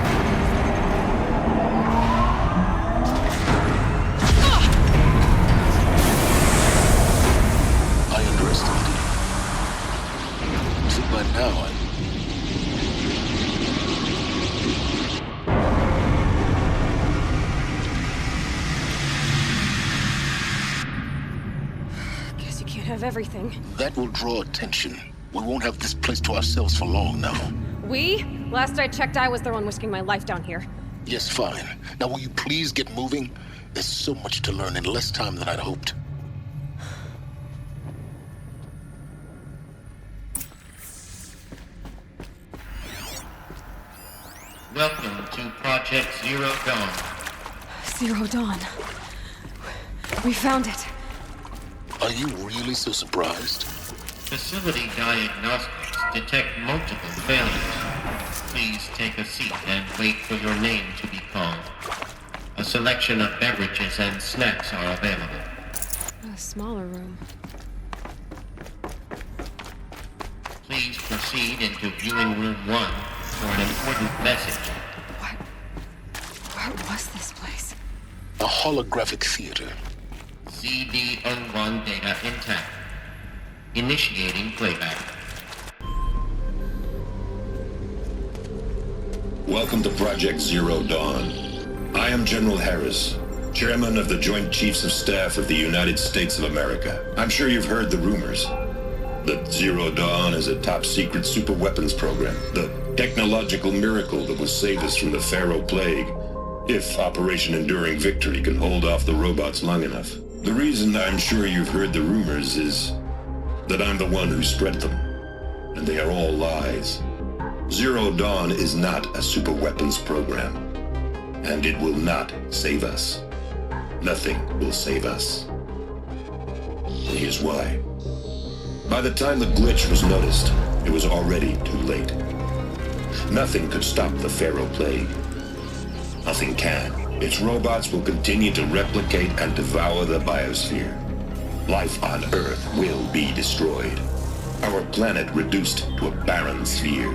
I underestimated you. So by now, Guess you can't have everything. that will draw attention. We won't have this place to ourselves for long now. We? Last I checked, I was the one risking my life down here. Yes, fine. Now will you please get moving? There's so much to learn in less time than I'd hoped. Welcome to Project Zero Dawn. Zero Dawn. We found it. Are you really so surprised? Facility diagnostics detect multiple failures. Please take a seat and wait for your name to be called. A selection of beverages and snacks are available. A smaller room. Please proceed into viewing room 1 for an important message. What was this place? A holographic theater. CD01 data intact. Initiating playback. Welcome to Project Zero Dawn. I am General Harris, Chairman of the Joint Chiefs of Staff of the United States of America. I'm sure you've heard the rumors that Zero Dawn is a top-secret superweapons program, the technological miracle that will save us from the Pharaoh Plague, if Operation Enduring Victory can hold off the robots long enough. The reason I'm sure you've heard the rumors is that I'm the one who spread them, and they are all lies. Zero Dawn is not a superweapons program, and it will not save us. Nothing will save us. And here's why. By the time the glitch was noticed, it was already too late. Nothing could stop the Pharaoh Plague. Nothing can. Its robots will continue to replicate and devour the biosphere. Life on Earth will be destroyed. Our planet reduced to a barren sphere.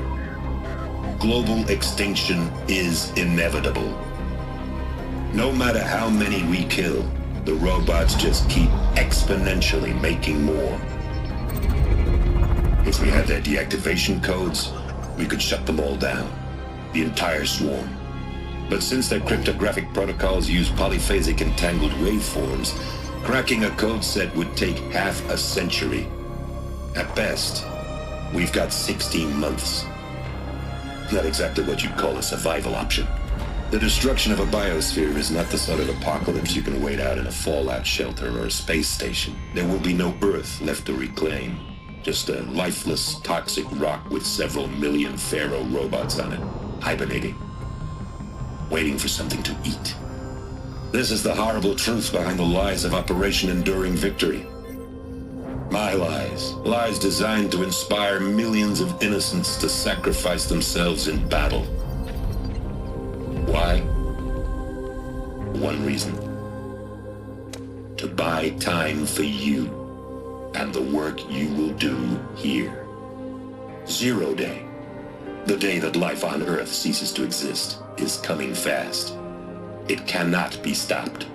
Global extinction is inevitable. No matter how many we kill, the robots just keep exponentially making more. If we had their deactivation codes, we could shut them all down. The entire swarm. But since their cryptographic protocols use polyphasic entangled waveforms, cracking a code set would take half a century. At best, we've got 16 months. Not exactly what you'd call a survival option. The destruction of a biosphere is not the sort of apocalypse you can wait out in a fallout shelter or a space station. There will be no Earth left to reclaim. Just a lifeless, toxic rock with several million Pharaoh robots on it, hibernating, waiting for something to eat. This is the horrible truth behind the lies of Operation Enduring Victory. My lies. Lies designed to inspire millions of innocents to sacrifice themselves in battle. Why? One reason. To buy time for you and the work you will do here. Zero Day, the day that life on Earth ceases to exist, is coming fast. It cannot be stopped.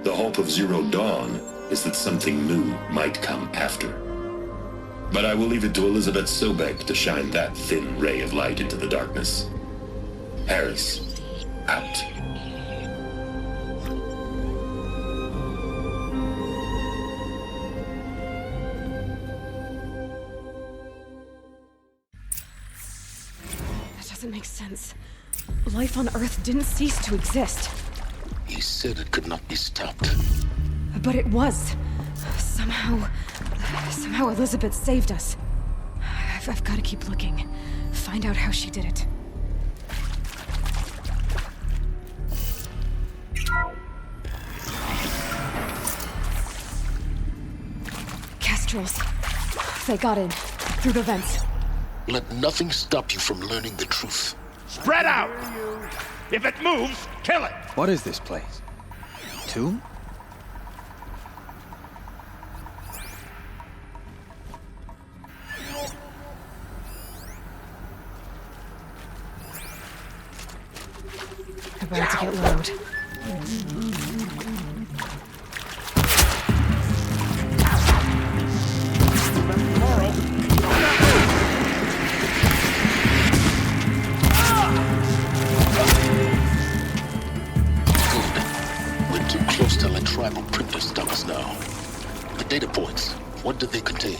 The hope of Zero Dawn is that something new might come after. But I will leave it to Elizabeth Sobek to shine that thin ray of light into the darkness. Harris, out. That doesn't make sense. Life on Earth didn't cease to exist. He said it could not be stopped. But it was. Somehow Elizabeth saved us. I've got to keep looking. Find out how she did it. Kestrels. They got in. Through the vents. Let nothing stop you from learning the truth. Spread out! If it moves, kill it! What is this place? Tomb? About to get loud. We're too close to let tribal printers stop us now. The data points, what do they contain?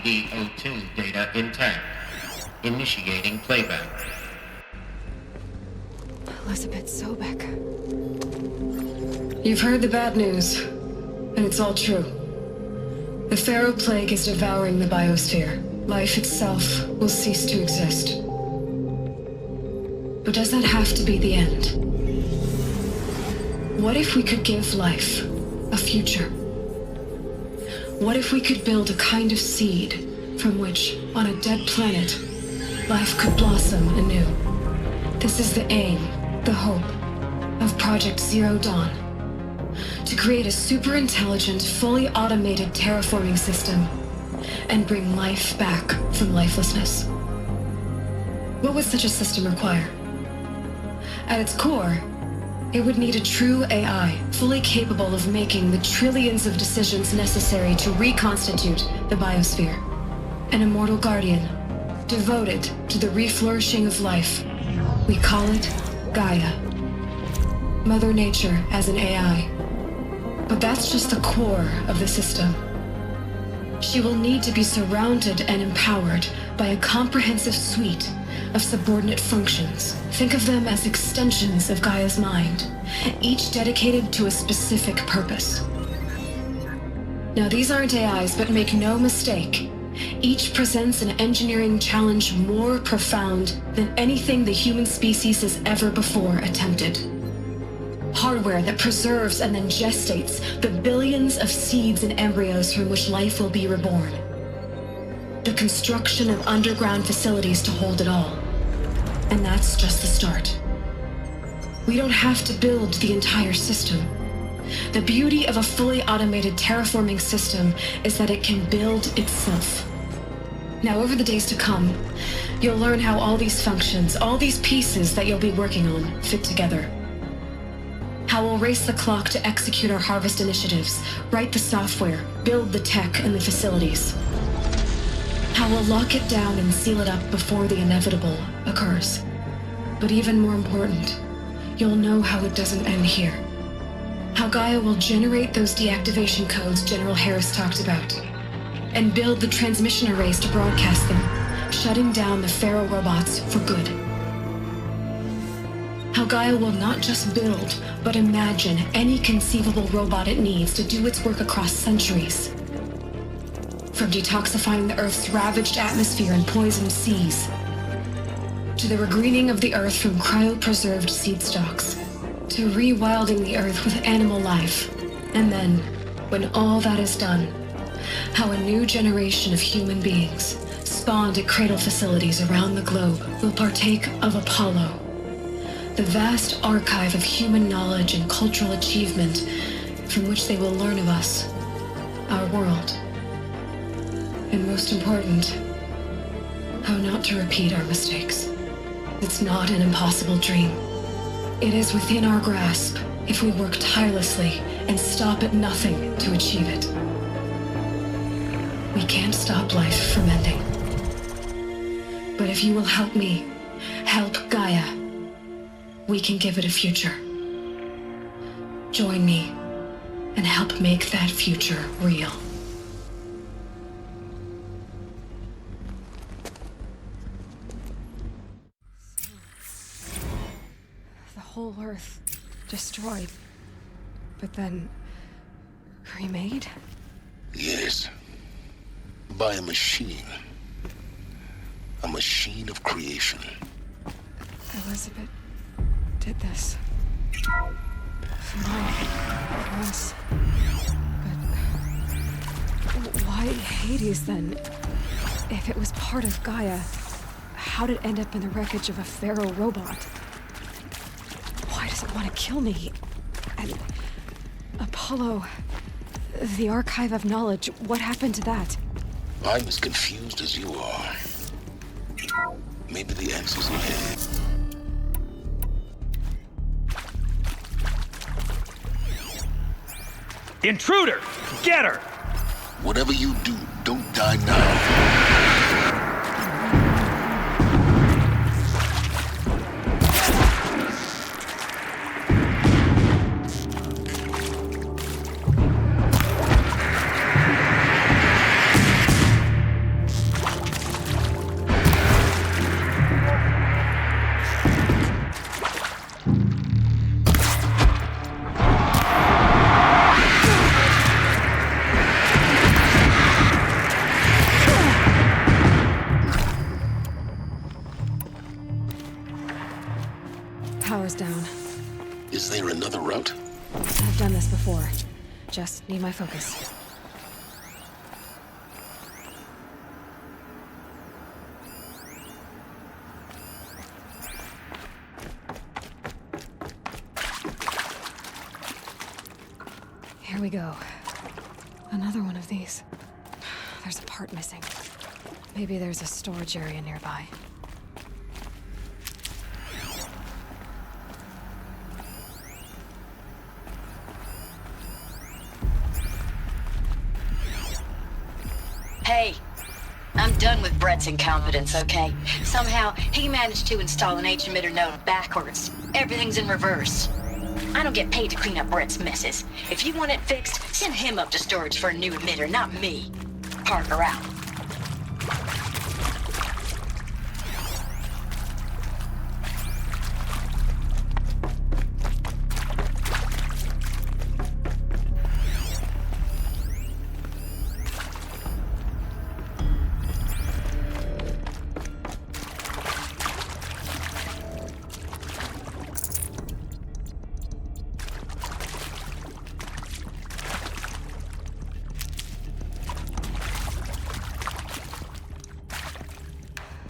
CD02 data intact. Initiating playback. Elizabeth Sobek. You've heard the bad news, and it's all true. The Pharaoh Plague is devouring the biosphere. Life itself will cease to exist. But does that have to be the end? What if we could give life a future? What if we could build a kind of seed from which, on a dead planet, life could blossom anew? This is the aim, the hope, of Project Zero Dawn. To create a super-intelligent, fully automated terraforming system and bring life back from lifelessness. What would such a system require? At its core, it would need a true AI, fully capable of making the trillions of decisions necessary to reconstitute the biosphere. An immortal guardian, devoted to the reflourishing of life. We call it Gaia. Mother Nature as an AI. But that's just the core of the system. She will need to be surrounded and empowered by a comprehensive suite of subordinate functions. Think of them as extensions of Gaia's mind, each dedicated to a specific purpose. Now, these aren't AIs, but make no mistake, each presents an engineering challenge more profound than anything the human species has ever before attempted. Hardware that preserves and then gestates the billions of seeds and embryos from which life will be reborn. The construction of underground facilities to hold it all. And that's just the start. We don't have to build the entire system. The beauty of a fully automated terraforming system is that it can build itself. Now, over the days to come, you'll learn how all these functions, all these pieces that you'll be working on, fit together. How we'll race the clock to execute our harvest initiatives, write the software, build the tech and the facilities. How we'll lock it down and seal it up before the inevitable occurs. But even more important, you'll know how it doesn't end here. How Gaia will generate those deactivation codes General Harris talked about, and build the transmission arrays to broadcast them, shutting down the Pharaoh robots for good. How Gaia will not just build, but imagine any conceivable robot it needs to do its work across centuries. From detoxifying the Earth's ravaged atmosphere and poisoned seas, to the regreening of the Earth from cryopreserved seed stalks, to rewilding the Earth with animal life. And then, when all that is done, how a new generation of human beings, spawned at cradle facilities around the globe, will partake of Apollo, the vast archive of human knowledge and cultural achievement from which they will learn of us, our world. And most important, how not to repeat our mistakes. It's not an impossible dream. It is within our grasp if we work tirelessly and stop at nothing to achieve it. We can't stop life from ending. But if you will help me, help Gaia, we can give it a future. Join me and help make that future real. The whole Earth destroyed, but then remade? Yes. By a machine. A machine of creation. Elizabeth did this. For us. But why Hades then? If it was part of Gaia, how did it end up in the wreckage of a Pharaoh robot? Why does it want to kill me? And Apollo, the archive of knowledge, what happened to that? I'm as confused as you are. Maybe the answer's ahead. Intruder! Get her! Whatever you do, don't die now. Power's down. Is there another route? I've done this before. Just need my focus. Here we go. Another one of these. There's a part missing. Maybe there's a storage area nearby. Hey, I'm done with Brett's incompetence, okay? Somehow, he managed to install an H-emitter node backwards. Everything's in reverse. I don't get paid to clean up Brett's messes. If you want it fixed, send him up to storage for a new emitter, not me. Parker out.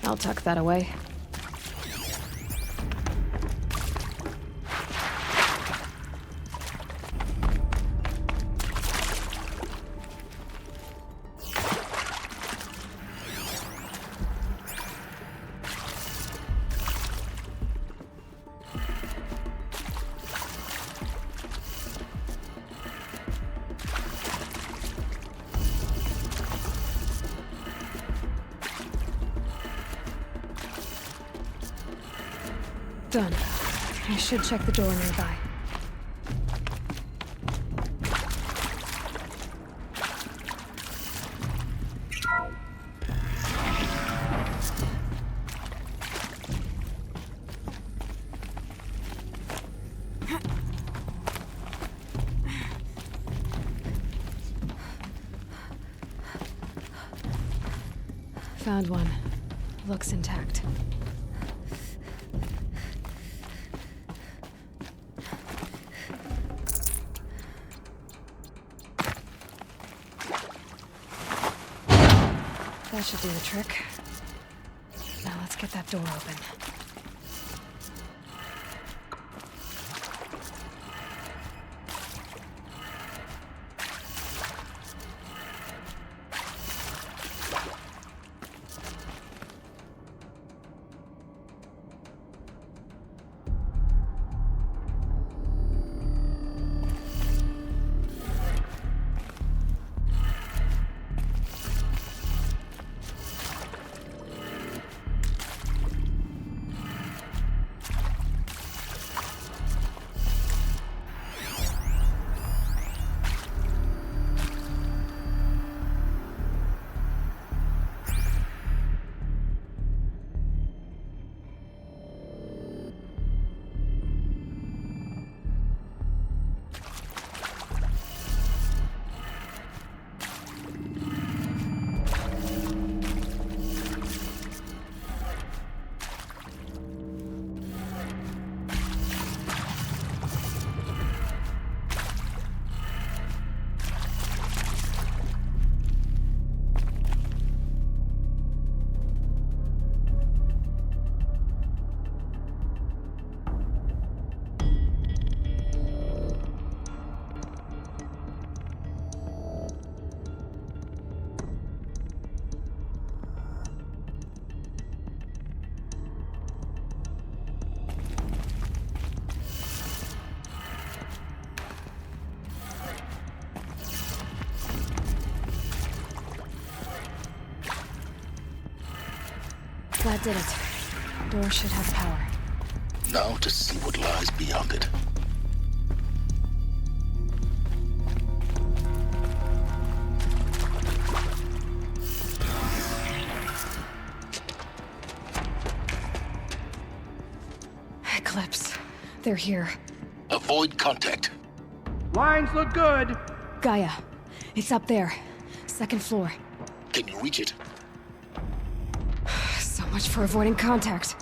I'll tuck that away. Done. I should check the door nearby. Found one. Looks intact. That should do the trick. Now let's get that door open. That did it. Door should have power. Now to see what lies beyond it. Eclipse. They're here. Avoid contact. Lines look good. Gaia. It's up there. Second floor. Can you reach it? So much for avoiding contact.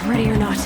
Ready or not.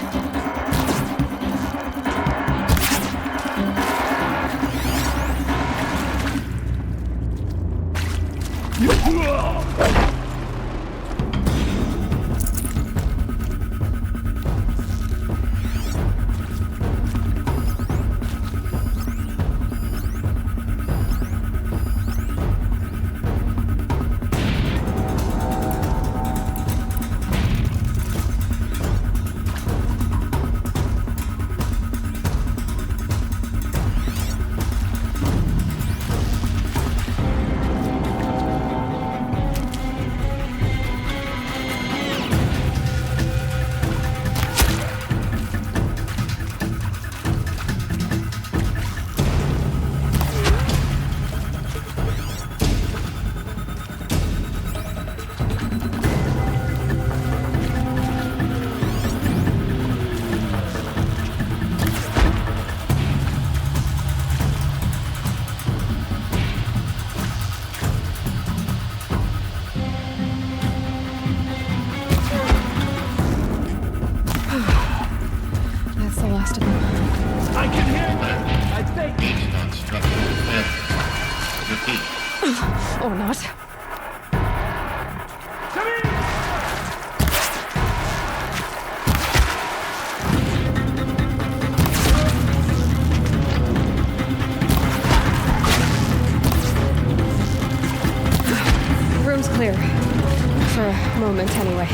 moment, anyway.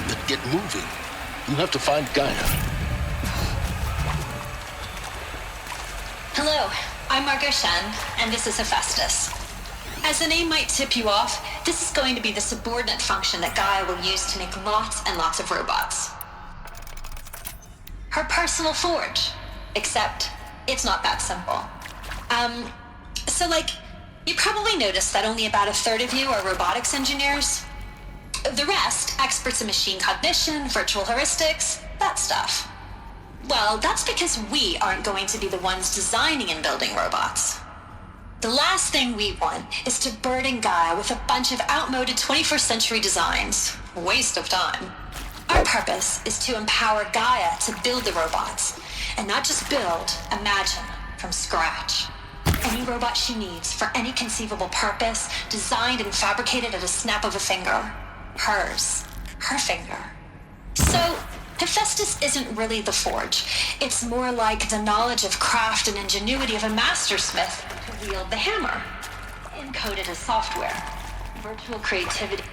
Then get moving. You have to find Gaia. Hello, I'm Margot Shen, and this is Hephaestus. As the name might tip you off, this is going to be the subordinate function that Gaia will use to make lots and lots of robots. Her personal forge. Except, it's not that simple. You probably noticed that only about a third of you are robotics engineers. The rest, experts in machine cognition, virtual heuristics, that stuff. Well, that's because we aren't going to be the ones designing and building robots. The last thing we want is to burden Gaia with a bunch of outmoded 21st century designs. Waste of time. Our purpose is to empower Gaia to build the robots, and not just build, imagine, from scratch. Any robot she needs for any conceivable purpose, designed and fabricated at a snap of a finger. Hers. Her finger. So, Hephaestus isn't really the forge. It's more like the knowledge of craft and ingenuity of a mastersmith to wield the hammer. Encoded as software. Virtual creativity.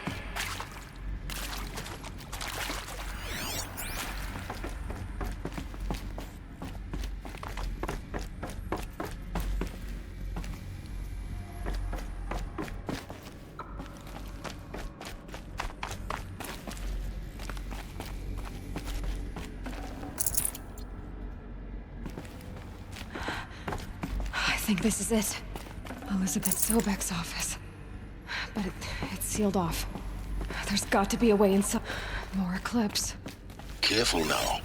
I think this is it. Elizabeth Sobek's office. But it's sealed off. There's got to be a way inside. More Eclipse. Careful now.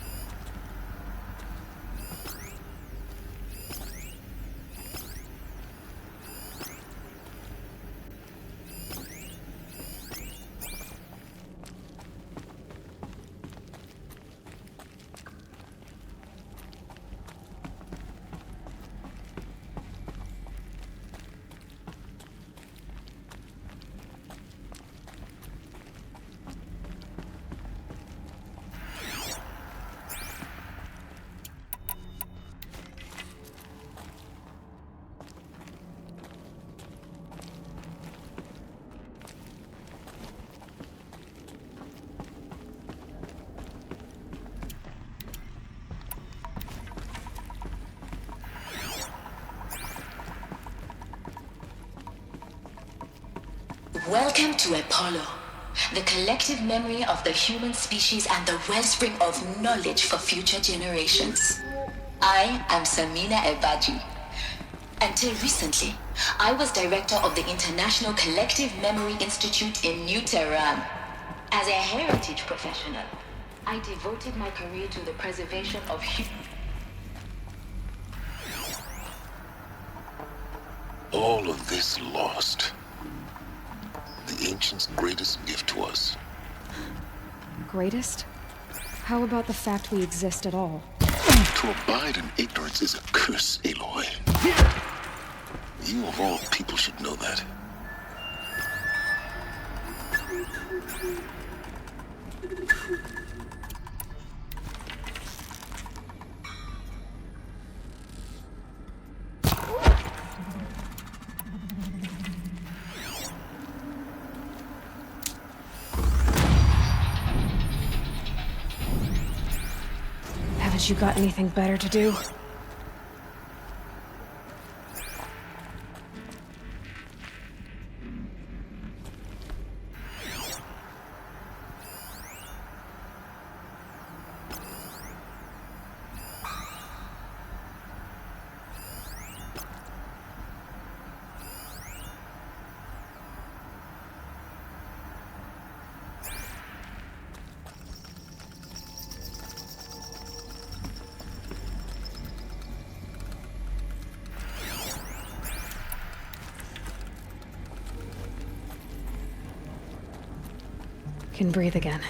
Welcome to Apollo, the collective memory of the human species and the wellspring of knowledge for future generations. I am Samina Ebaji. Until recently, I was director of the International Collective Memory Institute in New Tehran. As a heritage professional, I devoted my career to the preservation of All of this lost. The ancients' greatest gift to us. Greatest? How about the fact we exist at all? To abide in ignorance is a curse, Aloy. You of all people should know that. Haven't you got anything better to do? Can breathe again.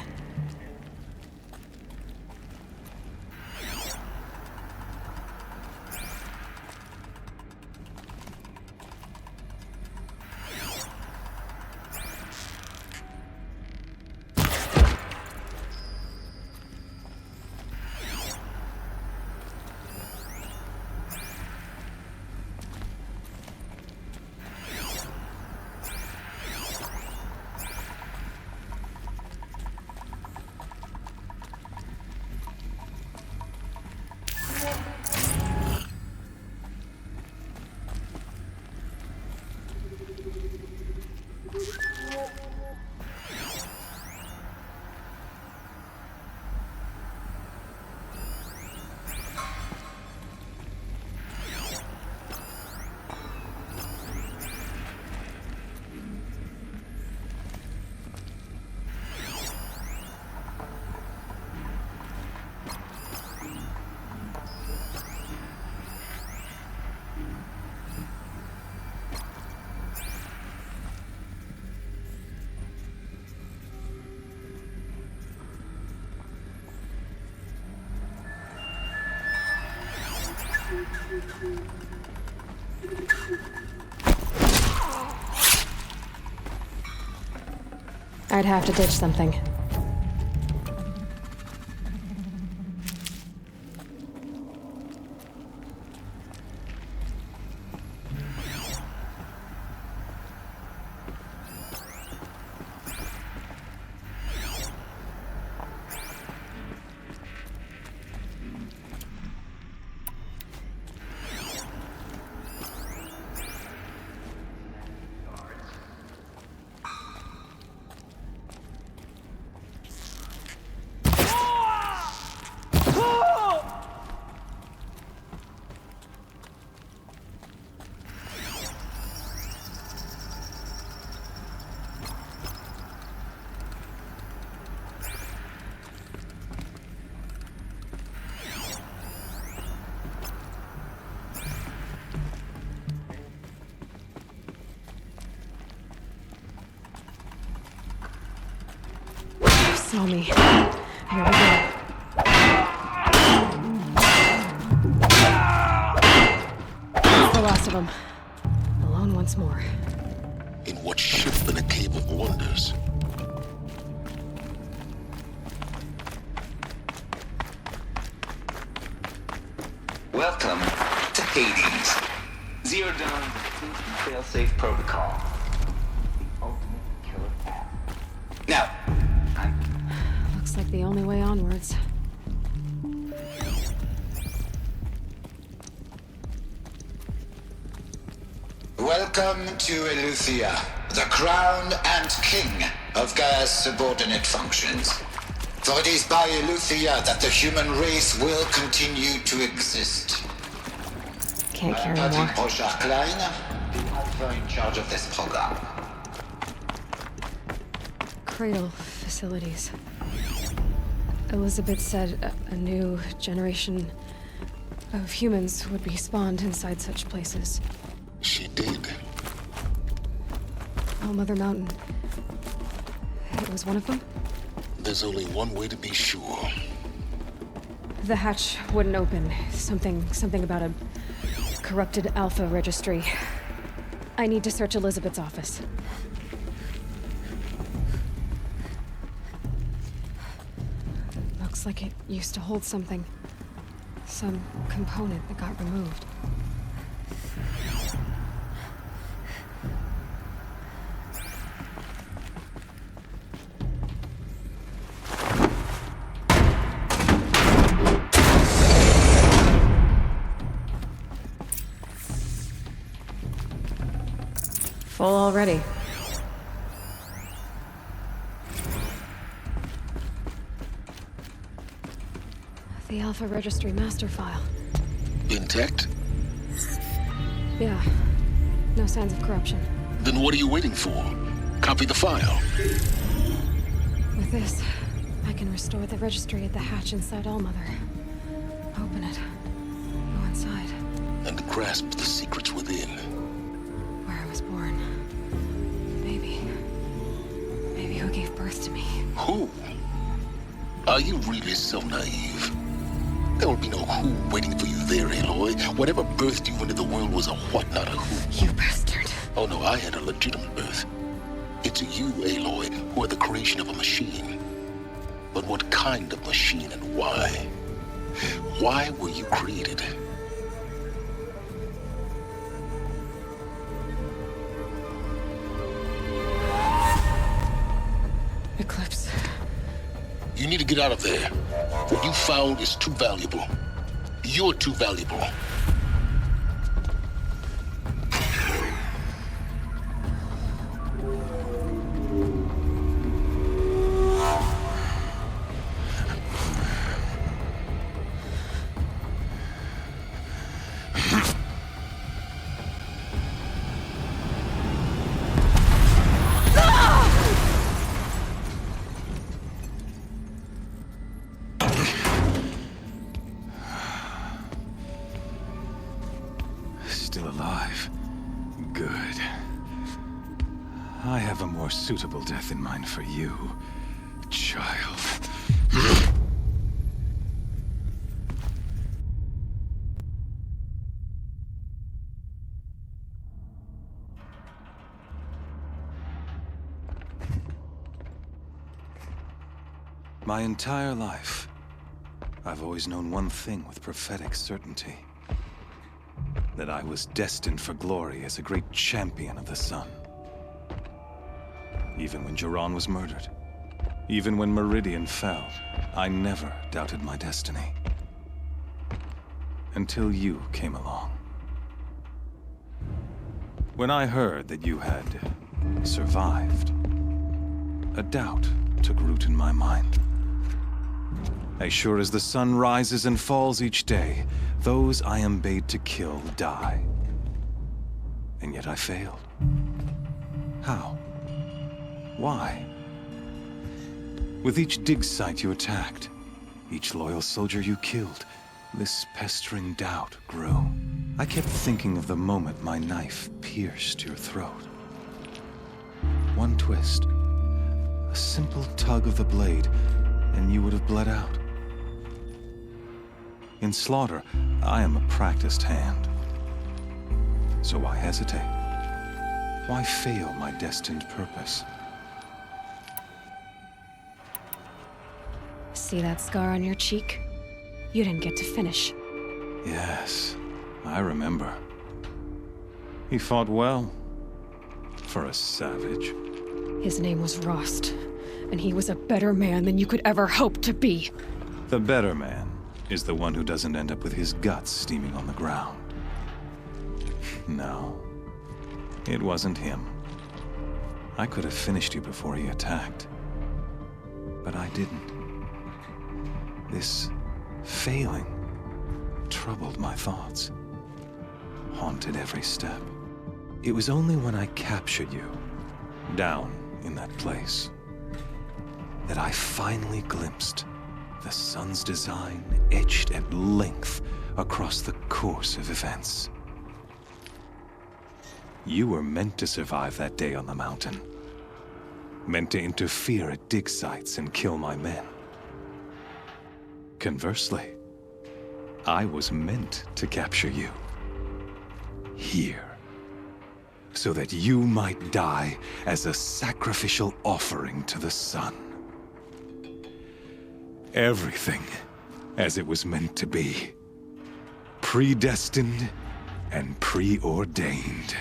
I'd have to ditch something. Saw me. Here we go. That's the last of them. Alone once more. In what should have been a cave of wonders. Welcome to Hades. Zero Dawn, the fail-safe protocol. The ultimate killer app. Now, Looks like the only way onwards. welcome to Eleuthia, the crown and king of Gaia's subordinate functions. For it is by Eleuthia that the human race will continue to exist. Can't carry I'm more. Roger Klein, the Alpha in charge of this program. Cradle facilities. Elizabeth said a new generation of humans would be spawned inside such places. She did. Oh, Mother Mountain. It was one of them? There's only one way to be sure. The hatch wouldn't open. Something about a corrupted Alpha registry. I need to search Elizabeth's office. Looks like it used to hold something. Some component that got removed. Full already. The Alpha Registry master file. Intact? Yeah. No signs of corruption. Then what are you waiting for? Copy the file. With this, I can restore the registry at the hatch inside Allmother. Open it. Go inside. And grasp the secrets within. Where I was born. Maybe who gave birth to me. Who? Are you really so naive? There will be no who waiting for you there, Aloy. Whatever birthed you into the world was a what, not a who. You bastard. Oh no, I had a legitimate birth. It's you, Aloy, who are the creation of a machine. But what kind of machine and why? Why were you created? Eclipse. You need to get out of there. What you found is too valuable. You're too valuable. Still alive. Good. I have a more suitable death in mind for you, child. My entire life, I've always known one thing with prophetic certainty. That I was destined for glory as a great champion of the sun. Even when Jiran was murdered, even when Meridian fell, I never doubted my destiny. Until you came along. When I heard that you had survived, a doubt took root in my mind. As sure as the sun rises and falls each day, those I am bade to kill die. And yet I failed. How? Why? With each dig site you attacked, each loyal soldier you killed, this pestering doubt grew. I kept thinking of the moment my knife pierced your throat. One twist, a simple tug of the blade, and you would have bled out. In slaughter, I am a practiced hand. So why hesitate? Why fail my destined purpose? See that scar on your cheek? You didn't get to finish. Yes, I remember. He fought well. For a savage. His name was Rost, and he was a better man than you could ever hope to be. The better man is the one who doesn't end up with his guts steaming on the ground. No, it wasn't him. I could have finished you before he attacked. But I didn't. This failing troubled my thoughts, haunted every step. It was only when I captured you, down in that place, that I finally glimpsed the sun's design etched at length across the course of events. You were meant to survive that day on the mountain. Meant to interfere at dig sites and kill my men. Conversely, I was meant to capture you. Here. So that you might die as a sacrificial offering to the sun. Everything as it was meant to be. Predestined and preordained.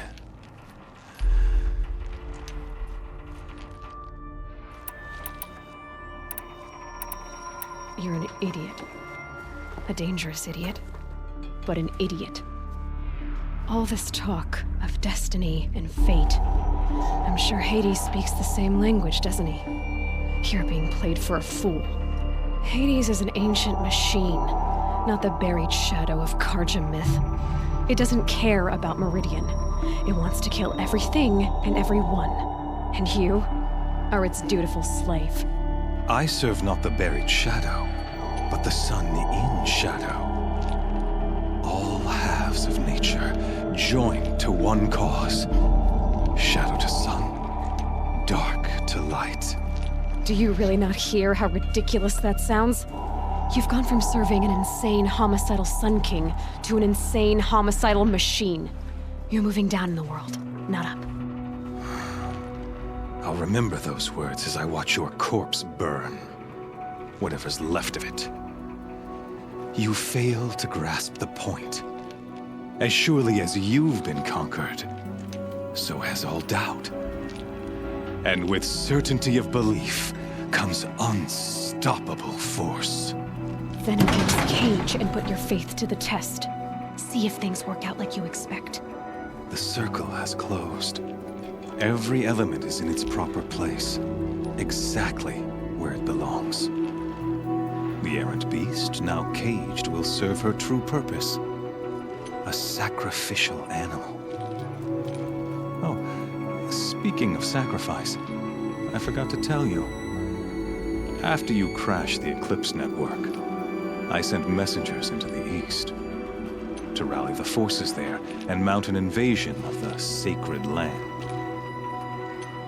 You're an idiot. A dangerous idiot, but an idiot. All this talk of destiny and fate. I'm sure Hades speaks the same language, doesn't he? You're being played for a fool. Hades is an ancient machine, not the buried shadow of Karja myth. It doesn't care about Meridian. It wants to kill everything and everyone. And you are its dutiful slave. I serve not the buried shadow, but the sun in shadow. All halves of nature joined to one cause. Shadow to sun, dark to light. Do you really not hear how ridiculous that sounds? You've gone from serving an insane homicidal Sun King to an insane homicidal machine. You're moving down in the world, not up. I'll remember those words as I watch your corpse burn. Whatever's left of it. You fail to grasp the point. As surely as you've been conquered, so has all doubt. And with certainty of belief comes unstoppable force. Then against the cage and put your faith to the test. See if things work out like you expect. The circle has closed. Every element is in its proper place, exactly where it belongs. The errant beast, now caged, will serve her true purpose. A sacrificial animal. Oh, speaking of sacrifice, I forgot to tell you. After you crashed the Eclipse network, I sent messengers into the east to rally the forces there and mount an invasion of the sacred land.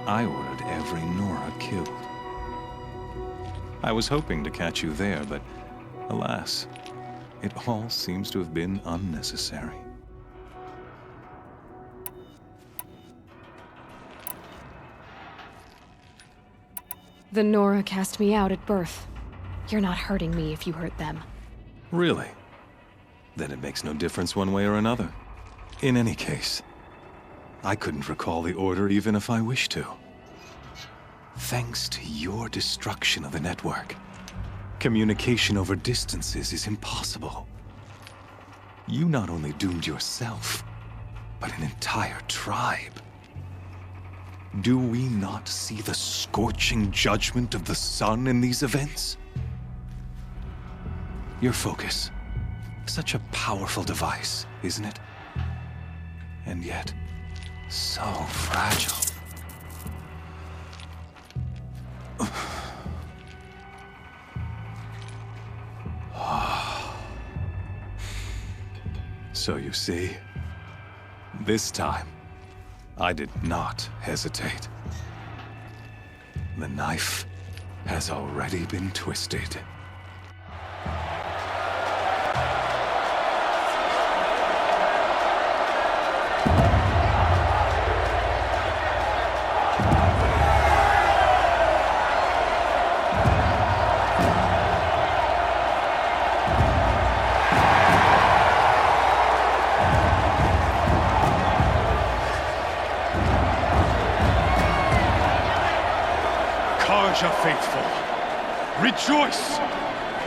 I ordered every Nora killed. I was hoping to catch you there, but alas, it all seems to have been unnecessary. The Nora cast me out at birth. You're not hurting me if you hurt them. Really? Then it makes no difference one way or another. In any case, I couldn't recall the order even if I wished to. Thanks to your destruction of the network, communication over distances is impossible. You not only doomed yourself, but an entire tribe. Do we not see the scorching judgment of the sun in these events? Your focus. Such a powerful device, isn't it? And yet, so fragile. So you see, this time, I did not hesitate. The knife has already been twisted. Faithful, rejoice!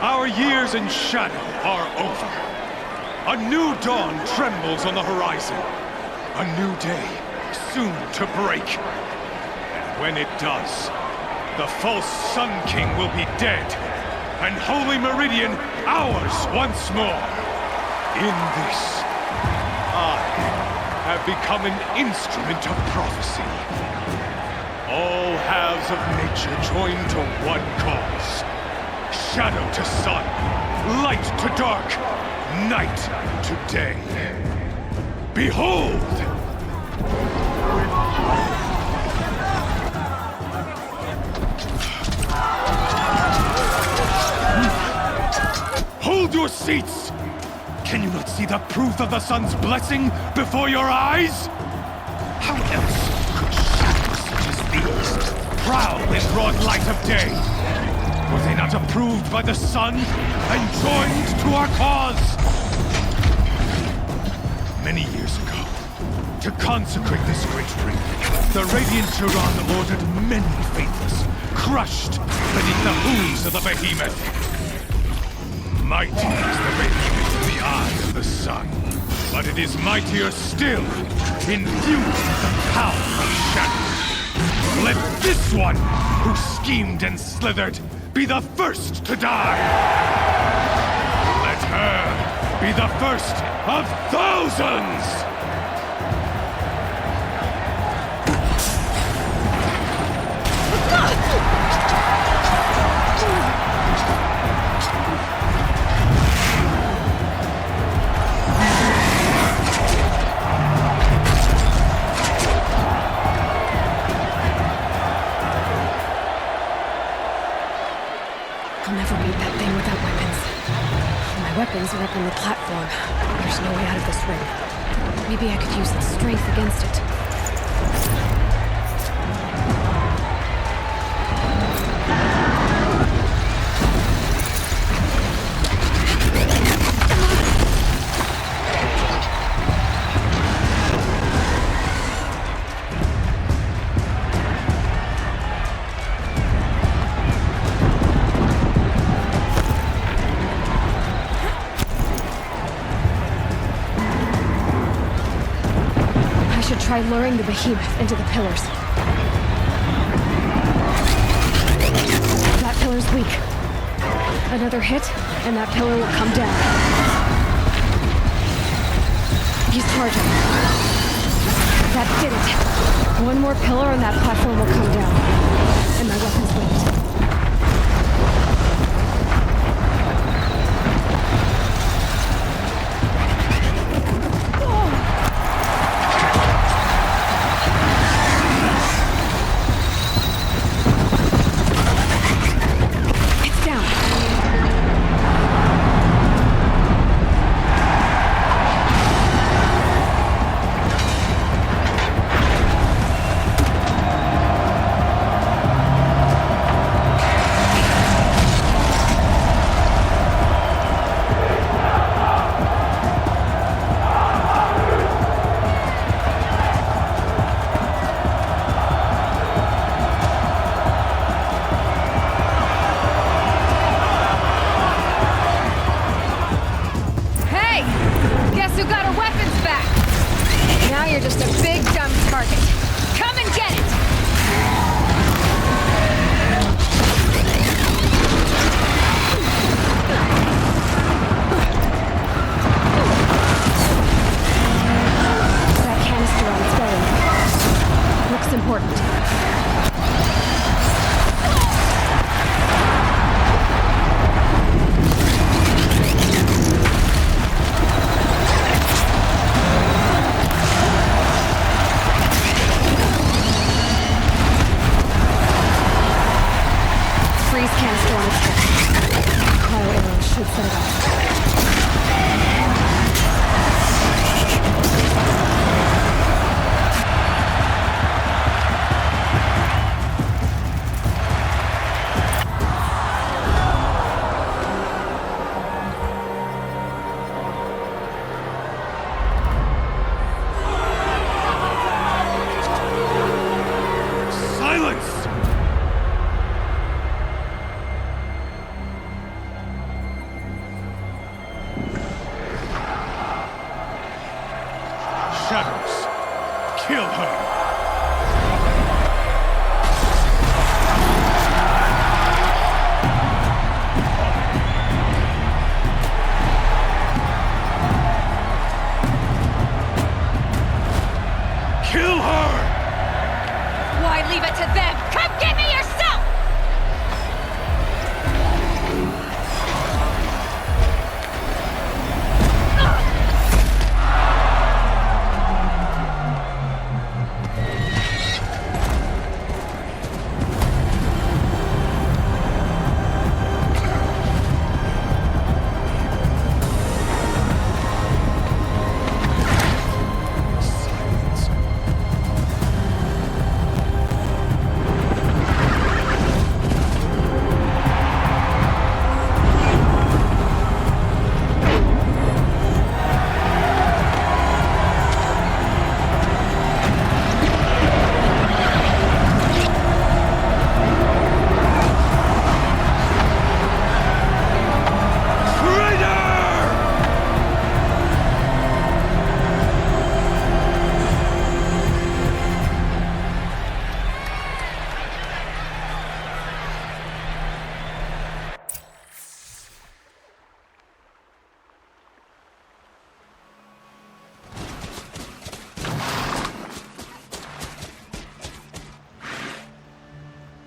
Our years in shadow are over. A new dawn trembles on the horizon. A new day soon to break. And when it does, the false Sun King will be dead, and Holy Meridian ours once more. In this, I have become an instrument of prophecy. All halves of nature join to one cause. Shadow to sun, light to dark, night to day. Behold! Hold your seats! Can you not see the proof of the sun's blessing before your eyes? How else could shadows such as these prowl in broad light of day? Were they not approved by the sun and joined to our cause? Many years ago, to consecrate this great ring, the Radiant Turan ordered many faithless, crushed beneath the hooves of the behemoth. Mighty is the behemoth in the eye of the sun, but it is mightier still, infused with the power of shadow. Let this one, who schemed and slithered, be the first to die! Let her be the first of thousands! Weapons are up on the platform. There's no way out of this ring. Maybe I could use its strength against it. Try luring the behemoth into the pillars. That pillar's weak. Another hit, and that pillar will come down. He's charging. That did it. One more pillar and that platform will come down. And my weapon's linked. Who got her weapons back? Now you're just a big dumb target. Come and get it! That canister on its belly looks important. Freeze canister on its head. Cryo arrow should set it off.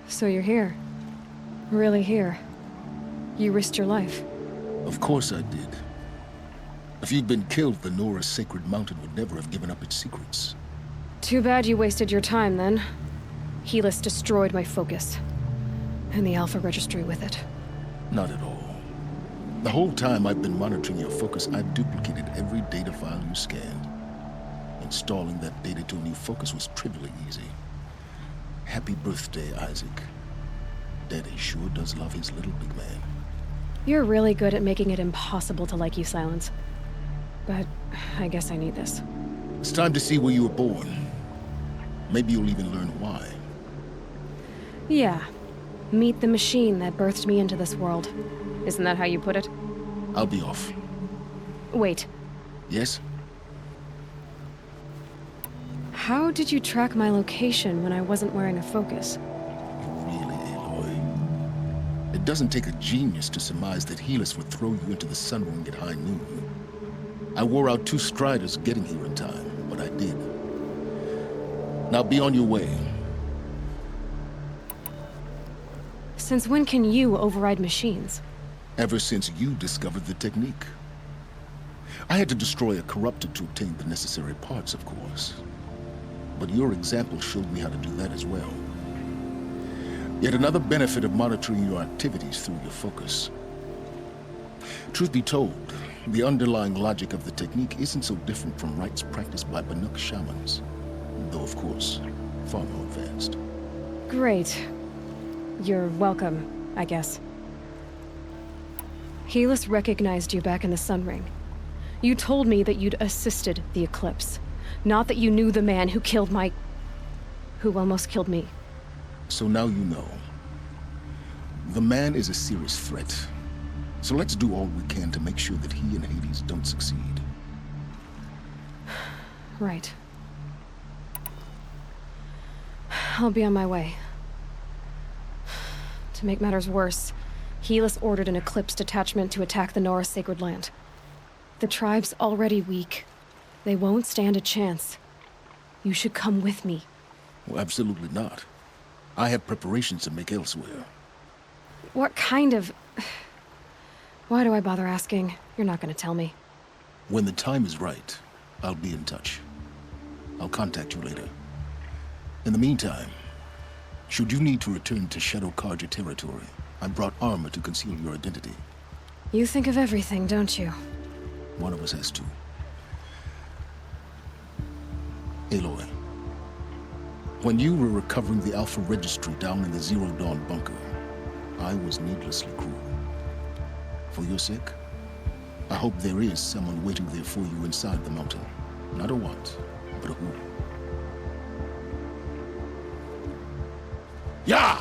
So you're here. Really here. You risked your life. Of course I did. If you'd been killed, the Nora's sacred mountain would never have given up its secrets. Too bad you wasted your time, then. Helis destroyed my focus. And the Alpha Registry with it. Not at all. The whole time I've been monitoring your focus, I've duplicated every data file you scanned. Installing that data to a new focus was trivially easy. Happy birthday, Isaac. Daddy sure does love his little big man. You're really good at making it impossible to like you, Silence. But I guess I need this. It's time to see where you were born. Maybe you'll even learn why. Yeah. Meet the machine that birthed me into this world. Isn't that how you put it? I'll be off. Wait. Yes? How did you track my location when I wasn't wearing a focus? Really, Aloy? It doesn't take a genius to surmise that Helis would throw you into the sun ring at high noon. I wore out 2 striders getting here in time, but I did. Now be on your way. Since when can you override machines? Ever since you discovered the technique. I had to destroy a corruptor to obtain the necessary parts, of course. But your example showed me how to do that as well. Yet another benefit of monitoring your activities through your focus. Truth be told, the underlying logic of the technique isn't so different from rites practiced by Banuk shamans. Though, of course, far more advanced. Great. You're welcome, I guess. Helis recognized you back in the Sun Ring. You told me that you'd assisted the Eclipse. Not that you knew the man who killed who almost killed me. So now you know. The man is a serious threat. So let's do all we can to make sure that he and Hades don't succeed. right. I'll be on my way. To make matters worse, Helis ordered an Eclipse detachment to attack the Nora Sacred Land. The tribe's already weak. They won't stand a chance. You should come with me. Well, absolutely not. I have preparations to make elsewhere. What kind of... Why do I bother asking? You're not gonna tell me. When the time is right, I'll be in touch. I'll contact you later. In the meantime, should you need to return to Shadow Karja territory, I brought armor to conceal your identity. You think of everything, don't you? One of us has to. Aloy, when you were recovering the Alpha Registry down in the Zero Dawn bunker, I was needlessly cruel. For your sake, I hope there is someone waiting there for you inside the mountain. Not a what, but a who. Yeah!